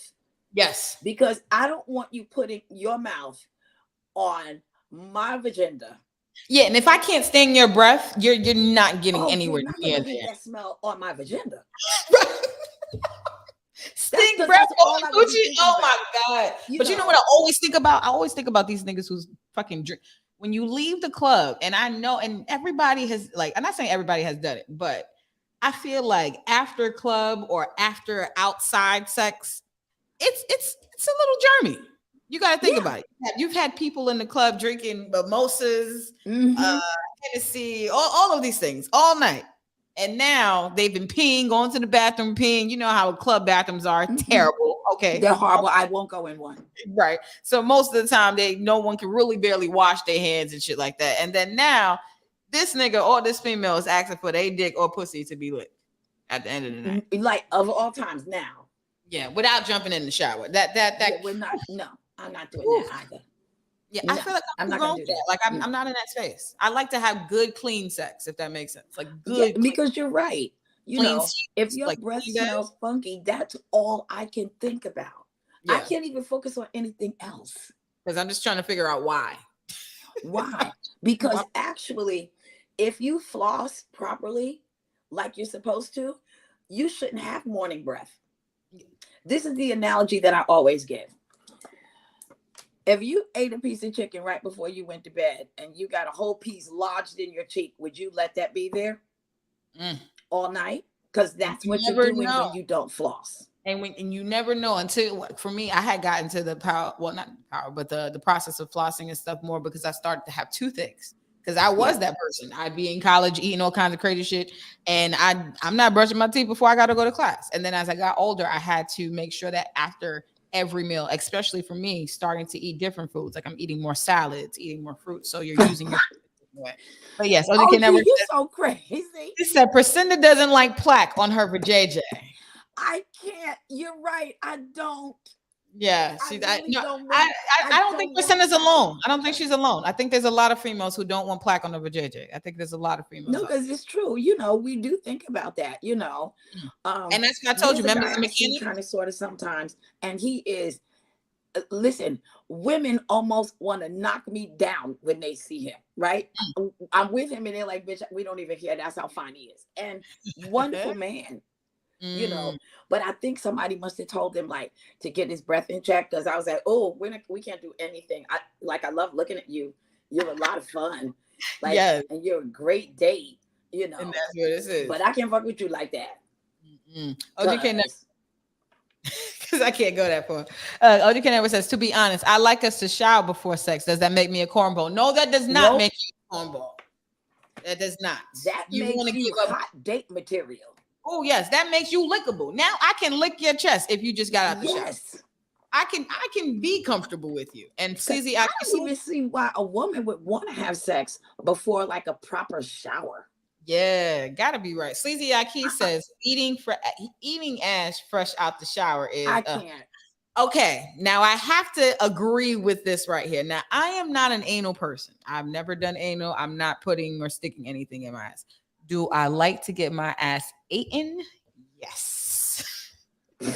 Yes. Because I don't want you putting your mouth on my vagina. Yeah, and if I can't sting your breath, you're not getting anywhere You're not near gonna get there. that smell on my vagina. Sting breath on coochie. Oh my God. But you know what I always think about? I always think about these niggas who's fucking drink. When you leave the club, and I know, and everybody has, like, I'm not saying everybody has done it, but I feel like after club or after outside sex, it's a little journey. You got to think about it. You've had people in the club drinking mimosas, Hennessy, all of these things all night. And now they've been peeing, going to the bathroom, peeing. You know how club bathrooms are terrible. Okay. They're horrible. I won't go in one. Right. So most of the time no one can really barely wash their hands and shit like that. And then now this nigga or this female is asking for their dick or pussy to be licked at the end of the night. Like of all times now. Yeah, without jumping in the shower. We're not. No, I'm not doing that either. Yeah, no, I feel like I'm not gonna do that. Like I'm not in that space. I like to have good, clean sex, if that makes sense. Like good, because you're right. You know, if your like breath smells funky, that's all I can think about. Yeah. I can't even focus on anything else. Because I'm just trying to figure out why. Why? Because actually, if you floss properly, like you're supposed to, you shouldn't have morning breath. This is the analogy that I always give. If you ate a piece of chicken right before you went to bed and you got a whole piece lodged in your cheek, would you let that be there all night? Because that's what you're doing when you don't floss. And you never know until, for me, I had gotten to the power, well, not power, but the process of flossing and stuff more because I started to have toothaches. Because I was that person. I'd be in college eating all kinds of crazy shit. And I'm not brushing my teeth before I got to go to class. And then as I got older, I had to make sure that after every meal, especially for me, starting to eat different foods. Like I'm eating more salads, eating more fruit. So you're using your way. But yes, you're so crazy. He said Priscinda doesn't like plaque on her vajayjay. I can't. You're right. I don't. Yeah, I don't think Priscilla's alone. I don't think she's alone. I think there's a lot of females who don't want plaque on their vajayjay. I think there's a lot of females. No, because it's true. You know, we do think about that. You know, and that's what I told you. Remember the mechanic? Kind of, sort of, sometimes, and he is. Listen, women almost want to knock me down when they see him. Right? I'm with him, and they're like, "Bitch, we don't even care. That's how fine he is." And wonderful man. You know, but I think somebody must have told him like to get his breath in check, because I was like, oh, we can't do anything. I love looking at you. You're a lot of fun, like, and you're a great date. You know, and that's what this is. But I can't fuck with you like that. Oh, you can't. Because I can't go that far. OG never says, to be honest, I like us to shower before sex. Does that make me a cornball? No, that does not make you a cornball. That does not. That makes you hot date material. Oh yes, that makes you lickable. Now I can lick your chest if you just got out the shower. I can be comfortable with you. And Sleazy, I don't even see why a woman would want to have sex before like a proper shower. Yeah, gotta be right. Sleazy Aki says eating ass fresh out the shower is. I can't. Okay, now I have to agree with this right here. Now I am not an anal person. I've never done anal. I'm not putting or sticking anything in my ass. Do I like to get my ass eaten? Yes. You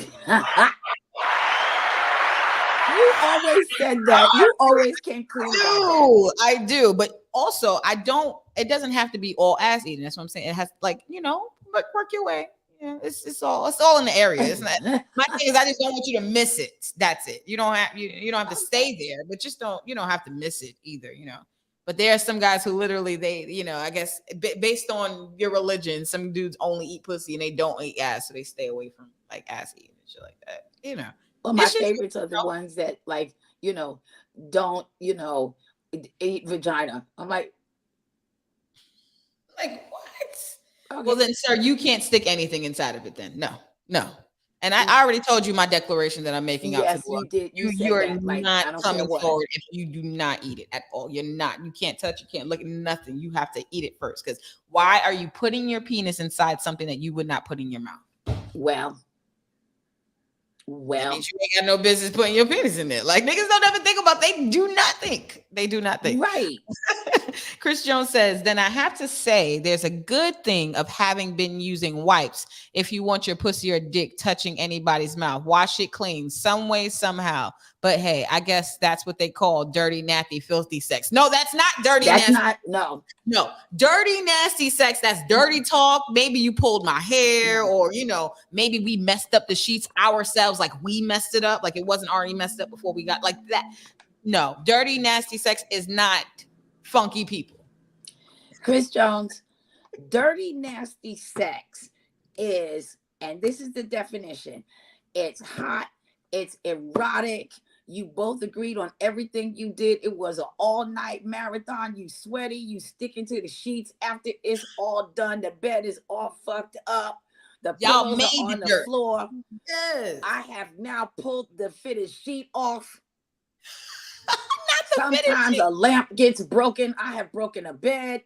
always said that. You always came clean about that. I do, but also I don't. It doesn't have to be all ass eating. That's what I'm saying. It has, like, you know, but work your way. Yeah, it's all in the area. It's not. My thing is, I just don't want you to miss it. That's it. You don't have to stay there, but you don't have to miss it either. You know. But there are some guys who literally, I guess based on your religion, some dudes only eat pussy and they don't eat ass, so they stay away from like ass eating and shit like that. You know. Well, my favorites are the ones that don't eat vagina. I'm like what? Okay. Well then, sir, you can't stick anything inside of it then. No. And I already told you my declaration that I'm making out to the Yes, world. you did. You said You're that. Like, not I don't care coming what. forward if you do not eat it at all. You're not. You can't touch. You can't look at nothing. You have to eat it first. Because why are you putting your penis inside something that you would not put in your mouth? Well, That means you ain't got no business putting your penis in there. Like niggas don't ever think about. They do not think. They do not think. Right. Chris Jones says, then I have to say there's a good thing of having been using wipes if you want your pussy or dick touching anybody's mouth. Wash it clean some way, somehow. But hey, I guess that's what they call dirty, nasty, filthy sex. No, that's not dirty, that's nasty. not, No, dirty, nasty sex. That's dirty talk. Maybe you pulled my hair, or maybe we messed up the sheets ourselves, like we messed it up, like it wasn't already messed up before we got like that. No, dirty, nasty sex is not funky people. Chris Jones, dirty, nasty sex is, and this is the definition, it's hot, it's erotic. You both agreed on everything you did. It was an all-night marathon. You sweaty, you sticking to the sheets after it's all done. The bed is all fucked up. The pillows are on the floor. Yes. I have now pulled the fitted sheet off. Not the Sometimes a lamp gets broken. I have broken a bed.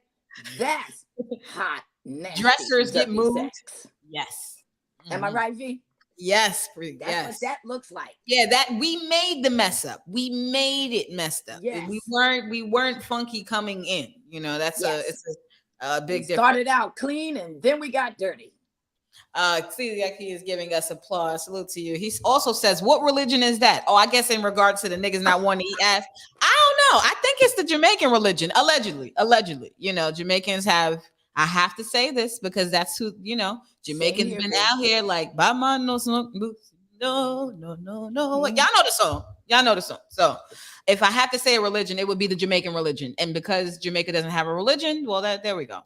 That's hot, nasty. Dressers get moved. Sex. Yes. Am I right, V? Yes. That's what that looks like. Yeah, that we made the mess up. We made it messed up. Yes. We weren't funky coming in. That's it's a big difference. Started out clean and then we got dirty. Celiaki is giving us applause. Salute to you. He also says, what religion is that? Oh, I guess in regards to the niggas not wanting to eat ass. I don't know. I think it's the Jamaican religion. Allegedly. Jamaicans have, I have to say this because that's who, Jamaicans been out here like, Bama no smoke boots. No. Y'all know the song. So if I have to say a religion, it would be the Jamaican religion. And because Jamaica doesn't have a religion, well, there we go.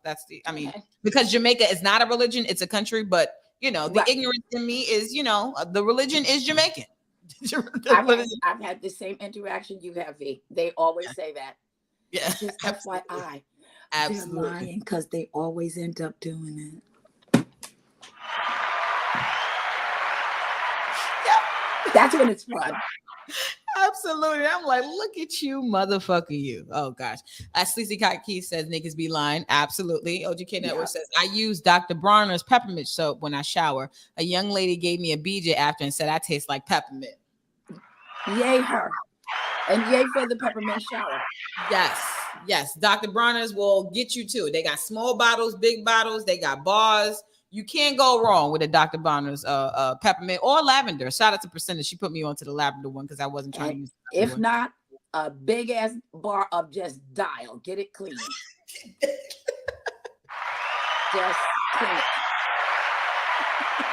Because Jamaica is not a religion, it's a country. But, the ignorance in me is, the religion is Jamaican. I've had the same interaction you have, V. They always say that. Yeah. Just FYI. Absolutely. They're lying because they always end up doing it. That's when it's fun. Absolutely. I'm like, look at you, motherfucker, you. Oh, gosh. Sleazy Key says niggas be lying. Absolutely. OGK Network says, I use Dr. Bronner's peppermint soap when I shower. A young lady gave me a BJ after and said I taste like peppermint. Yay her. And yay for the peppermint shower. Yes. Dr. Bronner's will get you too. They got small bottles, big bottles. They got bars. You can't go wrong with a Dr. Bronner's peppermint or lavender. Shout out to Percentage. She put me onto the lavender one because I wasn't trying to use it. If not, a big ass bar of just dial. Get it clean. Just clean it.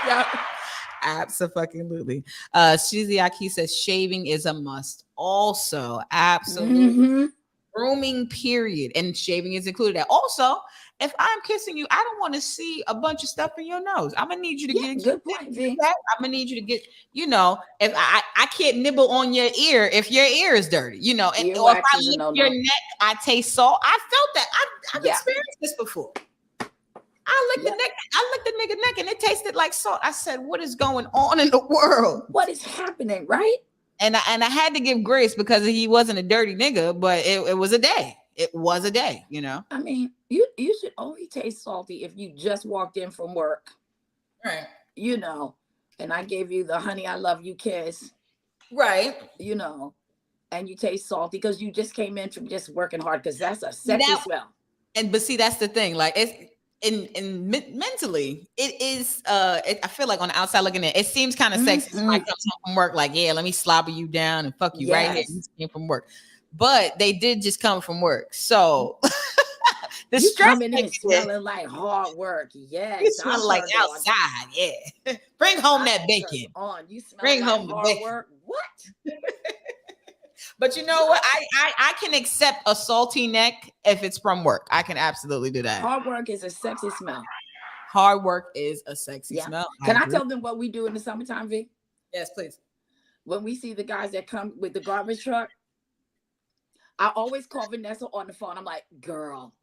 Yeah. Absolutely. Shiziaki says shaving is a must. Also, absolutely. Grooming, period. And shaving is included. Also, if I'm kissing you, I don't want to see a bunch of stuff in your nose. I'm gonna need you to get good point, V. I'm gonna need you to get, if I can't nibble on your ear if your ear is dirty, and or if I lick your neck, I taste salt. I felt that. I've experienced this before. I licked the nigga neck and it tasted like salt. I said, what is going on in the world? What is happening, right? And I had to give grace because he wasn't a dirty nigga, but it was a day. It was a day, I mean, you should only taste salty if you just walked in from work. Right. And I gave you the honey, I love you kiss. Right. And you taste salty because you just came in from just working hard because that's a sexy smell. But see, that's the thing. Like it's mentally, it is I feel like on the outside looking at it seems kind of sexy. Somebody comes home from work, like, yeah, let me slobber you down and fuck you right here. You came from work. But they did just come from work. So the you stress coming in smelling like hard work. Yes. You smell like outside. Yeah. Bring home that bacon. You smell Bring like home the hard bacon. work. What? But you know what? I can accept a salty neck if it's from work. I can absolutely do that. Hard work is a sexy smell. Hard work is a sexy smell. Can I tell them what we do in the summertime, V? Yes, please. When we see the guys that come with the garbage truck, I always call Vanessa on the phone. I'm like, girl,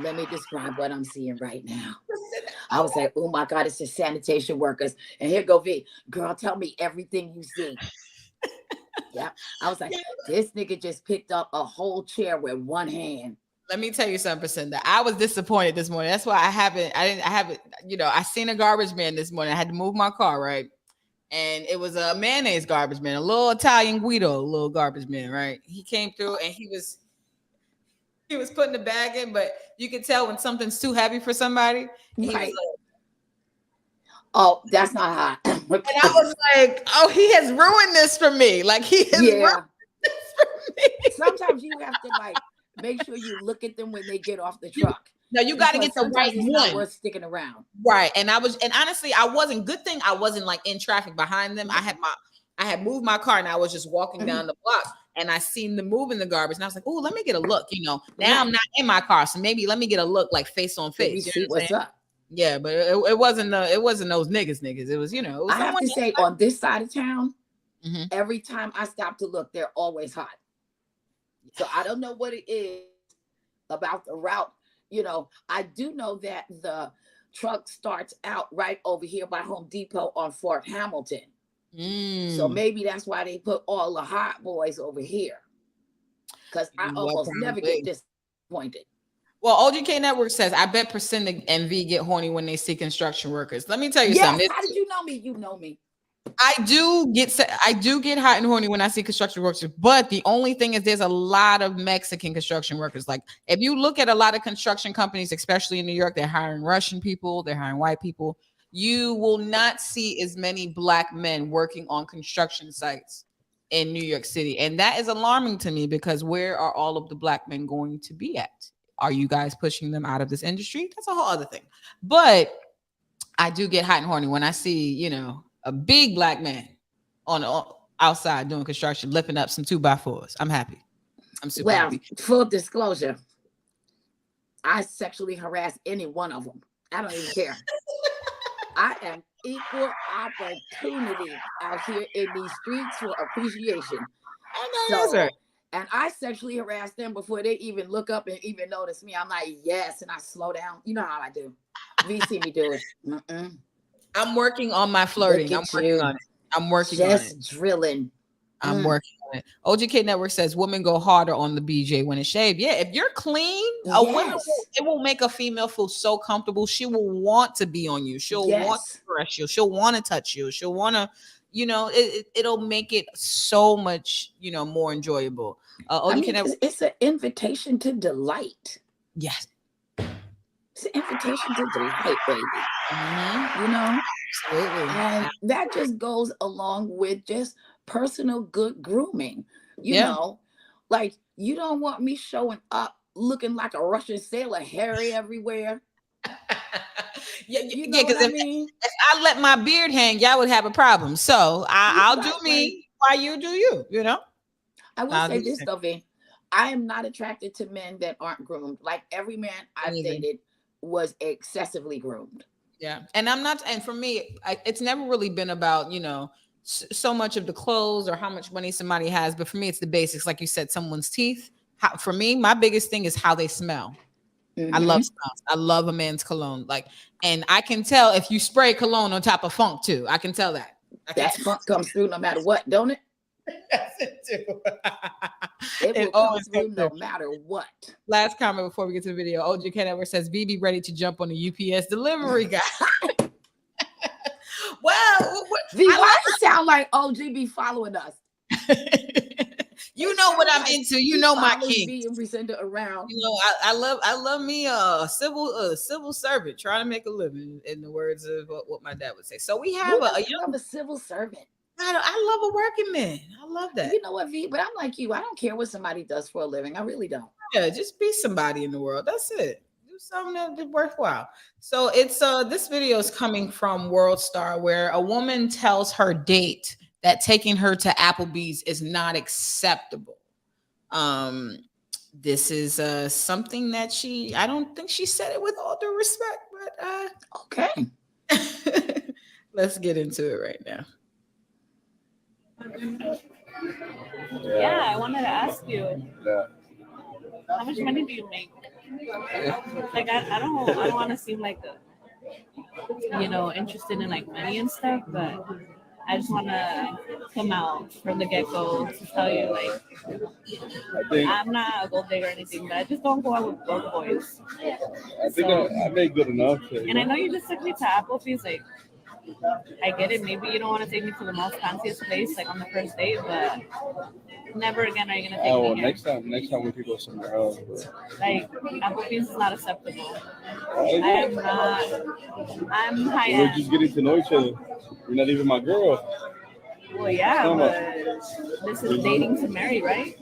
let me describe what I'm seeing right now. I was like, oh my God, it's the sanitation workers. And here go V. Girl, tell me everything you see. Yeah. I was like, this nigga just picked up a whole chair with one hand. Let me tell you something, Priscilla. I was disappointed this morning. That's why I haven't, I seen a garbage man this morning. I had to move my car, right? And it was a mayonnaise garbage man, a little Italian Guido, little garbage man, right? He came through and he was putting the bag in, but you can tell when something's too heavy for somebody. He was like, oh, that's not hot. And I was like, oh, he has ruined this for me. Like he has ruined this for me. Sometimes you have to like make sure you look at them when they get off the truck. No, you got to get the right it's one. Not worth sticking around. Right. And honestly, I wasn't like in traffic behind them. I had moved my car and I was just walking down the block and I seen them moving the garbage and I was like, oh, let me get a look. Now I'm not in my car, so maybe let me get a look, like face on face. See what's up. Yeah, but it wasn't those niggas. It was, it was I have to say, on this side of town, mm-hmm. every time I stop to look, they're always hot. So I don't know what it is about the route. I do know that the truck starts out right over here by Home Depot on Fort Hamilton. So maybe that's why they put all the hot boys over here. Because I almost never get disappointed. Well, OGK Network says, I bet Priscilla and V get horny when they see construction workers. Let me tell you something. How did you know me? You know me. I do get hot and horny when I see construction workers, but the only thing is there's a lot of Mexican construction workers. Like if you look at a lot of construction companies, especially in New York, they're hiring Russian people, they're hiring white people. You will not see as many black men working on construction sites in New York City. And that is alarming to me because where are all of the black men going to be at? Are you guys pushing them out of this industry? That's a whole other thing. But I do get hot and horny when I see, a big black man on outside doing construction, lifting up some 2x4s. I'm happy. I'm super happy. Full disclosure, I sexually harass any one of them. I don't even care. I am equal opportunity out here in these streets for appreciation. And I sexually harass them before they even look up and even notice me. I'm like, yes, and I slow down. You know how I do. V see me do it. I'm working on my flirting. I'm working on it. I'm working on it. Just drilling. I'm working on it. OGK Network says women go harder on the BJ when it's shaved. Yeah, if you're clean, woman, it will make a female feel so comfortable. She will want to be on you. She'll want to caress you. She'll want to touch you. She'll want to, it'll make it so much, more enjoyable. It's an invitation to delight. Yes. It's an invitation to delight, baby. Absolutely. And that just goes along with just personal good grooming. You know, like you don't want me showing up looking like a Russian sailor, hairy everywhere. Because if I let my beard hang, y'all would have a problem. So I'll do me while you do you, I will say this though, V. I am not attracted to men that aren't groomed. Like every man I've dated was excessively groomed. Yeah. And I'm not, and for me, it's never really been about, so much of the clothes or how much money somebody has. But for me, it's the basics. Like you said, someone's teeth. For me, my biggest thing is how they smell. I love smells. I love a man's cologne. And I can tell if you spray cologne on top of funk too. I can tell that. That funk comes through no matter what, don't it? Yes, it do. It will come through no matter what. Last comment before we get to the video. OGK Network says, BB ready to jump on the UPS delivery guy. Well, why does it sound like OG be following us? You know what I'm into. You know my king. We send it around. I love me a civil servant trying to make a living, in the words of what my dad would say. So we have a civil servant. I love a working man. I love that. You know what, V? But I'm like you. I don't care what somebody does for a living. I really don't. Yeah, just be somebody in the world. That's it. Do something that's worthwhile. So it's this video is coming from World Star, where a woman tells her date that taking her to Applebee's is not acceptable. This is something that I don't think she said it with all due respect, but okay. Let's get into it right now. Yeah, I wanted to ask you. How much money do you make? Like I don't want to seem like interested in like money and stuff, but I just want to come out from the get go to tell you, like, I'm not a gold digger or anything, but I just don't go out with broke boys. I think I made good enough. And I know you just took me to Applebee's, like, I get it. Maybe you don't want to take me to the most fanciest place, like on the first date, but never again are you gonna take me here. Next time we can go somewhere else. Like Applebee's is not acceptable. I am not. I'm high We're end. just getting to know each other. You're not even my girl. Well, yeah, but this is dating to marry, right?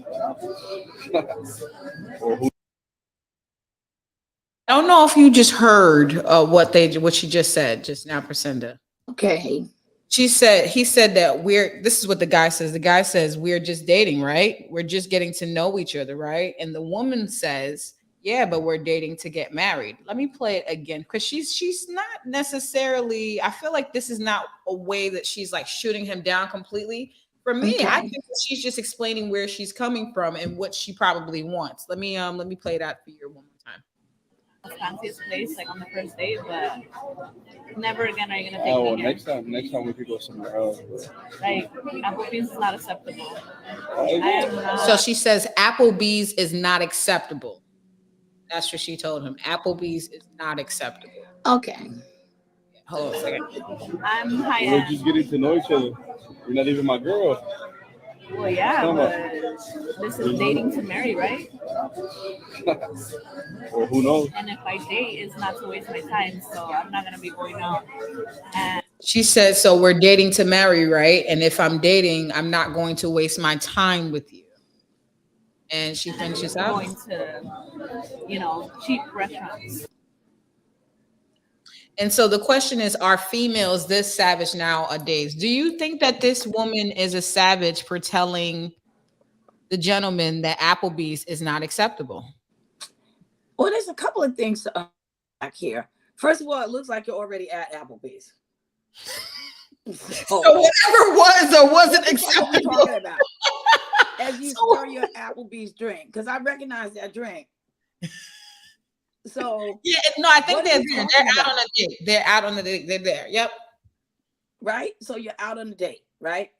I don't know if you just heard what she just said just now, Priscilla. Okay. He said that this is what the guy says. The guy says, we're just dating, right? We're just getting to know each other, right? And the woman says, yeah, but we're dating to get married. Let me play it again because she's not necessarily, I feel like this is not a way that she's like shooting him down completely. For me, I think that she's just explaining where she's coming from and what she probably wants. Let me play it out for you one more time. Fanciest place, like on the first date, but never again are you gonna take me here. Next time we could go somewhere else. Like Applebee's is not acceptable. So she says Applebee's is not acceptable. That's what she told him. Applebee's is not acceptable. Okay. Hold on a second. I'm high We're end. just getting to know each other. You're not even my girl. Well, yeah, but this is dating to marry, right? Or who knows? And if I date, it's not to waste my time, so I'm not gonna be going out. And She says, so we're dating to marry, right? And if I'm dating, I'm not going to waste my time with you. And she finishes out. Going to, cheap restaurants. And so the question is, are females this savage nowadays? Do you think that this woman is a savage for telling the gentleman that Applebee's is not acceptable? Well, there's a couple of things to unpack here. First of all, it looks like you're already at Applebee's. So whatever was or wasn't acceptable. As you stir your Applebee's drink, because I recognize that drink. So yeah, no, I think they're there. They're out on a date. They're out on the date. They're there. Yep. Right. So you're out on a date, right?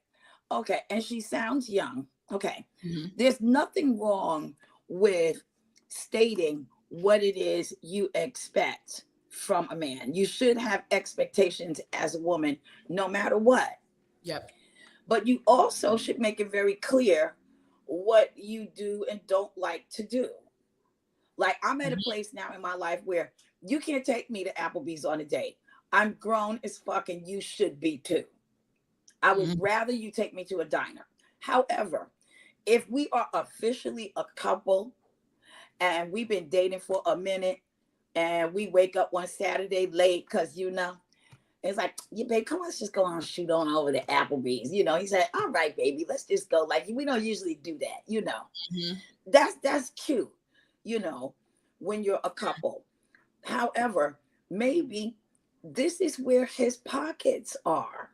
Okay. And she sounds young. Okay. Mm-hmm. There's nothing wrong with stating what it is you expect from a man. You should have expectations as a woman, no matter what. Yep. But you also should make it very clear what you do and don't like to do. Like I'm at a place now in my life where you can't take me to Applebee's on a date. I'm grown as fuck and you should be too. I would rather you take me to a diner. However, if we are officially a couple and we've been dating for a minute and we wake up one Saturday late because, it's like, yeah, babe, come on, let's just go on shoot on over to Applebee's. He said, all right, baby, let's just go. Like, we don't usually do that, That's cute, when you're a couple. However, maybe this is where his pockets are.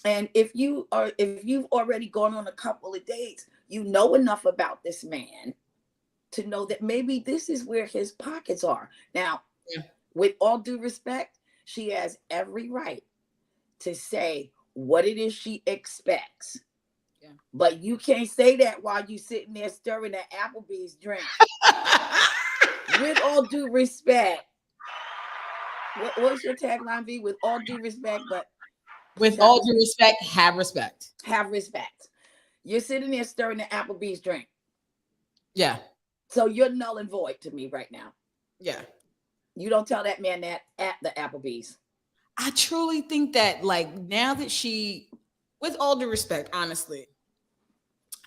And if you've already gone on a couple of dates, you know enough about this man to know that maybe this is where his pockets are. Now, with all due respect, she has every right to say what it is she expects. Yeah. But you can't say that while you sitting there stirring that Applebee's drink. With all due respect. What's your tagline be? With all due respect, but with all due respect, have respect. Have respect. You're sitting there stirring the Applebee's drink. Yeah. So you're null and void to me right now. Yeah. You don't tell that man that at the Applebee's. I truly think that, like, now that she, with all due respect, honestly,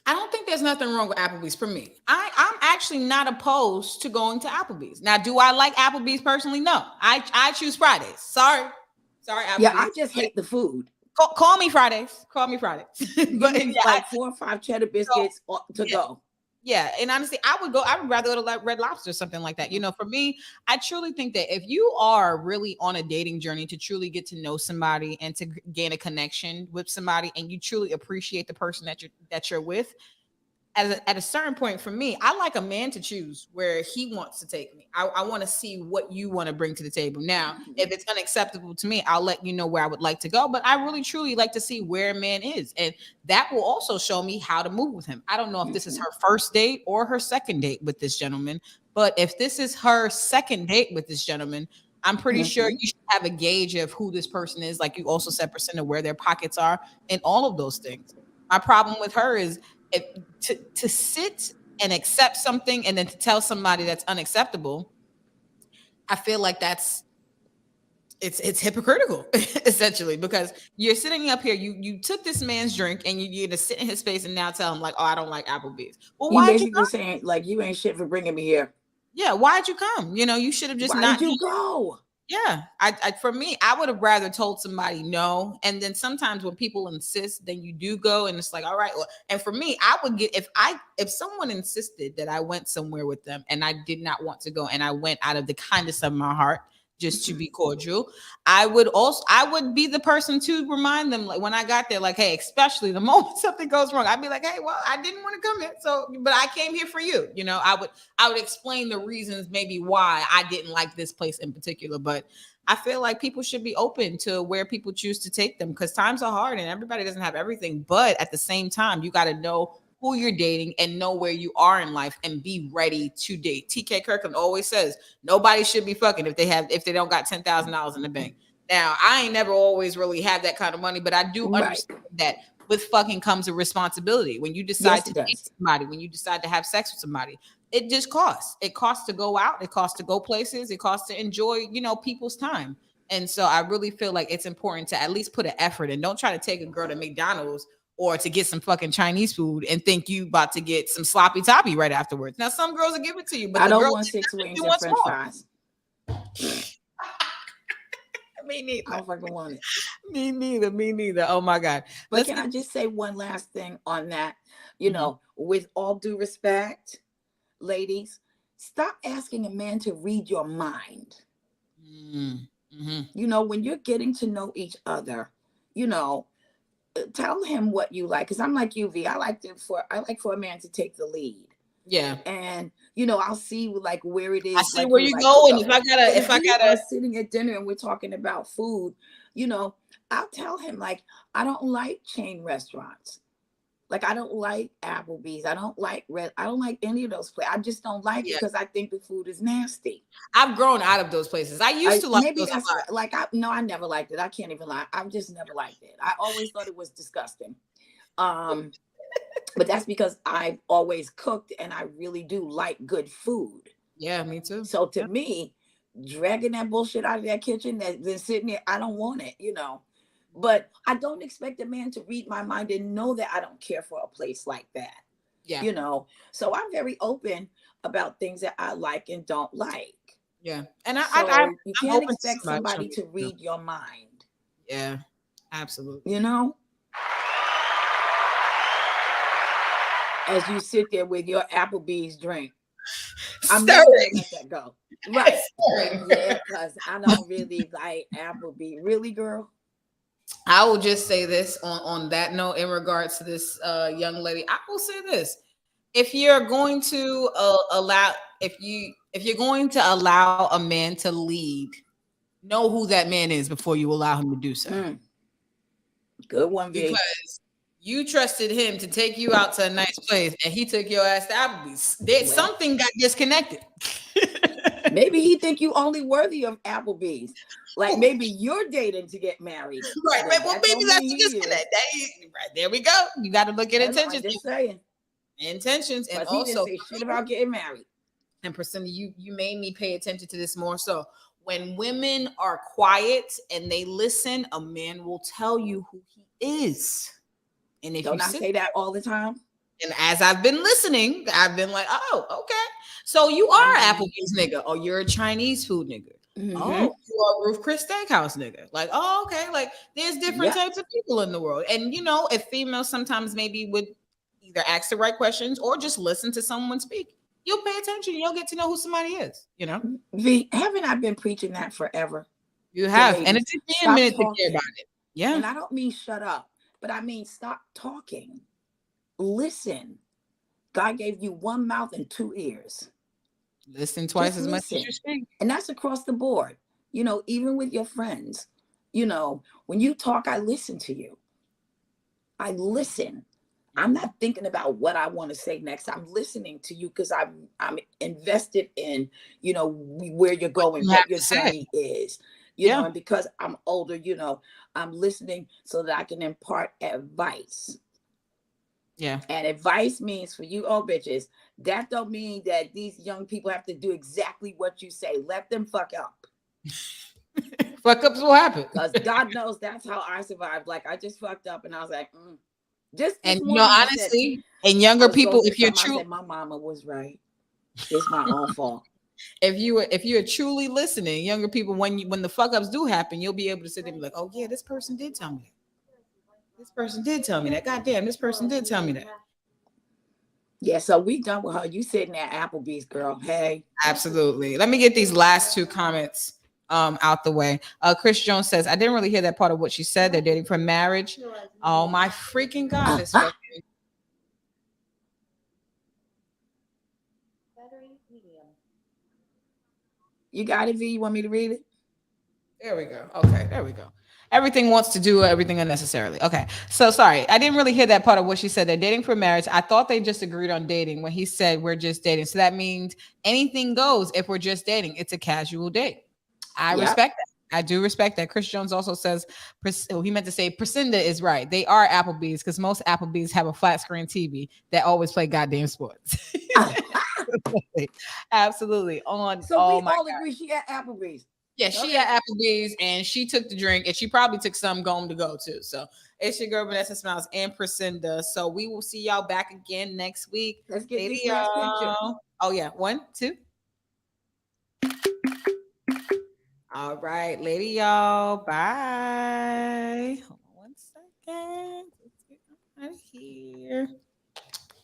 I don't think there's nothing wrong with Applebee's for me. I'm actually not opposed to going to Applebee's. Now, do I like Applebee's personally? No. I choose Fridays. Sorry, Applebee's. Yeah, I just hate the food. Call me Fridays. Call me Fridays. But like 4 or 5 cheddar biscuits to go. Yeah, and honestly, I would rather go to like Red Lobster or something like that. For me, I truly think that if you are really on a dating journey to truly get to know somebody and to gain a connection with somebody, and you truly appreciate the person that you're with, at a certain point for me, I like a man to choose where he wants to take me. I want to see what you want to bring to the table. Now, if it's unacceptable to me, I'll let you know where I would like to go. But I really truly like to see where a man is. And that will also show me how to move with him. I don't know if this is her first date or her second date with this gentleman. But if this is her second date with this gentleman, I'm pretty sure you should have a gauge of who this person is. Like you also said, percent of where their pockets are and all of those things. My problem with her is if, to sit and accept something and then to tell somebody that's unacceptable. I feel like it's hypocritical essentially, because you're sitting up here, you took this man's drink and you're gonna sit in his face and now tell him like, oh, I don't like Applebee's. Well, You why'd you basically come? saying like you ain't shit for bringing me here. Yeah, why'd you come? You should have just Why not. did you go? Yeah, I for me, I would have rather told somebody no. And then sometimes when people insist, then you do go, and it's like, all right. Well, and for me, I would get if someone insisted that I went somewhere with them and I did not want to go, and I went out of the kindness of my heart just to be cordial, I would be the person to remind them, like when I got there, like, hey, especially the moment something goes wrong, I'd be like, hey, well, I didn't want to come here, so but I came here for you. I would explain the reasons maybe why I didn't like this place in particular. But I feel like people should be open to where people choose to take them, because times are hard and everybody doesn't have everything. But at the same time, you got to know who you're dating and know where you are in life and be ready to date. TK Kirkland always says nobody should be fucking if they don't got $10,000 in the bank. Now, I ain't never always really had that kind of money, but I do understand that with fucking comes a responsibility. When you decide to date somebody, when you decide to have sex with somebody, it just costs. It costs to go out. It costs to go places. It costs to enjoy, people's time. And so I really feel like it's important to at least put an effort and don't try to take a girl to McDonald's or to get some fucking Chinese food and think you about to get some sloppy toppy right afterwards. Now, some girls will give it to you, but I the don't girl want 6 wings and French fries. Me neither. I don't fucking want it. Me neither. Oh my God. But can I just say one last thing on that? With all due respect, ladies, stop asking a man to read your mind. When you're getting to know each other, tell him what you like. Because I'm like you, V. I like for a man to take the lead. Yeah. And I'll see like where it is. I see where you go, and if I gotta sitting at dinner and we're talking about food, I'll tell him like I don't like chain restaurants. Like I don't like Applebee's. I don't like any of those places. I just don't like it because I think the food is nasty. I've grown out of those places. I used to like maybe those that's like I never liked it. I can't even lie. I've just never liked it. I always thought it was disgusting. But that's because I've always cooked and I really do like good food. Yeah, me too. So to me, dragging that bullshit out of that kitchen that's been sitting there, I don't want it, But I don't expect a man to read my mind and know that I don't care for a place like that. Yeah. So I'm very open about things that I like and don't like. Yeah. And you can't expect somebody to read your mind. Yeah, absolutely. As you sit there with your Applebee's drink. I'm never gonna let that go. Right. Yeah, because I don't really like Applebee's. Really, girl? I will just say this on that note in regards to this young lady. I will say this: if you're going to allow a man to lead, know who that man is before you allow him to do so. Good one, V. Because you trusted him to take you out to a nice place, and he took your ass to Applebee's. Something got disconnected. Maybe he think you only worthy of Applebee's. Like maybe you're dating to get married. Right. Well, maybe that's the disconnect. Right there we go. You got to look at intentions. I'm just saying. Intentions, and he also didn't say shit about getting married. And Priscilla, you made me pay attention to this more. So when women are quiet and they listen, a man will tell you who he is. And if don't I say that all the time? And as I've been listening, I've been like, oh, okay. So you are Applebee's nigga, or you're a Chinese food nigga. Oh, you are Ruth Chris Steakhouse nigga. Like, oh, okay. Like, there's different types of people in the world. And, if females sometimes maybe would either ask the right questions or just listen to someone speak, you'll pay attention. You'll get to know who somebody is, V, haven't I been preaching that forever? You have. And it took me a minute to care about it. Yeah. And I don't mean shut up, but I mean stop talking. Listen. God gave you one mouth and two ears. Listen twice Just as much as listen. you speak. And that's across the board. You know, even with your friends, you know, when you talk, I listen to you. I listen. I'm not thinking about what I want to say next. I'm listening to you because I'm invested in, you know, where you're going, You have what your to say. journey is, you know, Yeah. and because I'm older, you know, I'm listening so that I can impart advice. Yeah. And advice means for you old bitches, that don't mean that these young people have to do exactly what you say. Let them fuck up. Fuck ups will happen. Because God knows that's how I survived. Like I just fucked up and I was like, Just this And you know, morning I said, honestly, and I younger was people, going through if you're something, I true, said, my mama was right. It's my own fault. if you're truly listening, younger people, when the fuck ups do happen, you'll be able to sit there and be like, oh yeah, this person did tell me that. This person did tell me that. God damn, this person did tell me that. Yeah, so we done with her. You sitting at Applebee's, girl. Hey. Absolutely. Let me get these last two comments out the way. Chris Jones says, I didn't really hear that part of what she said. They're dating for marriage. Oh my freaking God. This fucking You got it, V? You want me to read it? There we go. Okay, there we go. Everything wants to do everything unnecessarily. Okay, so sorry, I didn't really hear that part of what she said. They're dating for marriage. I thought they just agreed on dating when he said we're just dating. So that means anything goes if we're just dating. It's a casual date. I respect that. I do respect that. Chris Jones also says, he meant to say Priscinda is right. They are Applebee's because most Applebee's have a flat screen TV that always play goddamn sports. Absolutely. On So oh we my all God. agree she at Applebee's. Yeah, she at Applebee's and she took the drink and she probably took some home to go too. So it's your girl Vanessa Smiles and Priscinda. So we will see y'all back again next week. Let's get Lady this last picture. Oh yeah, 1, 2. All right, lady y'all. Bye. Hold on 1 second. Let's get out of here.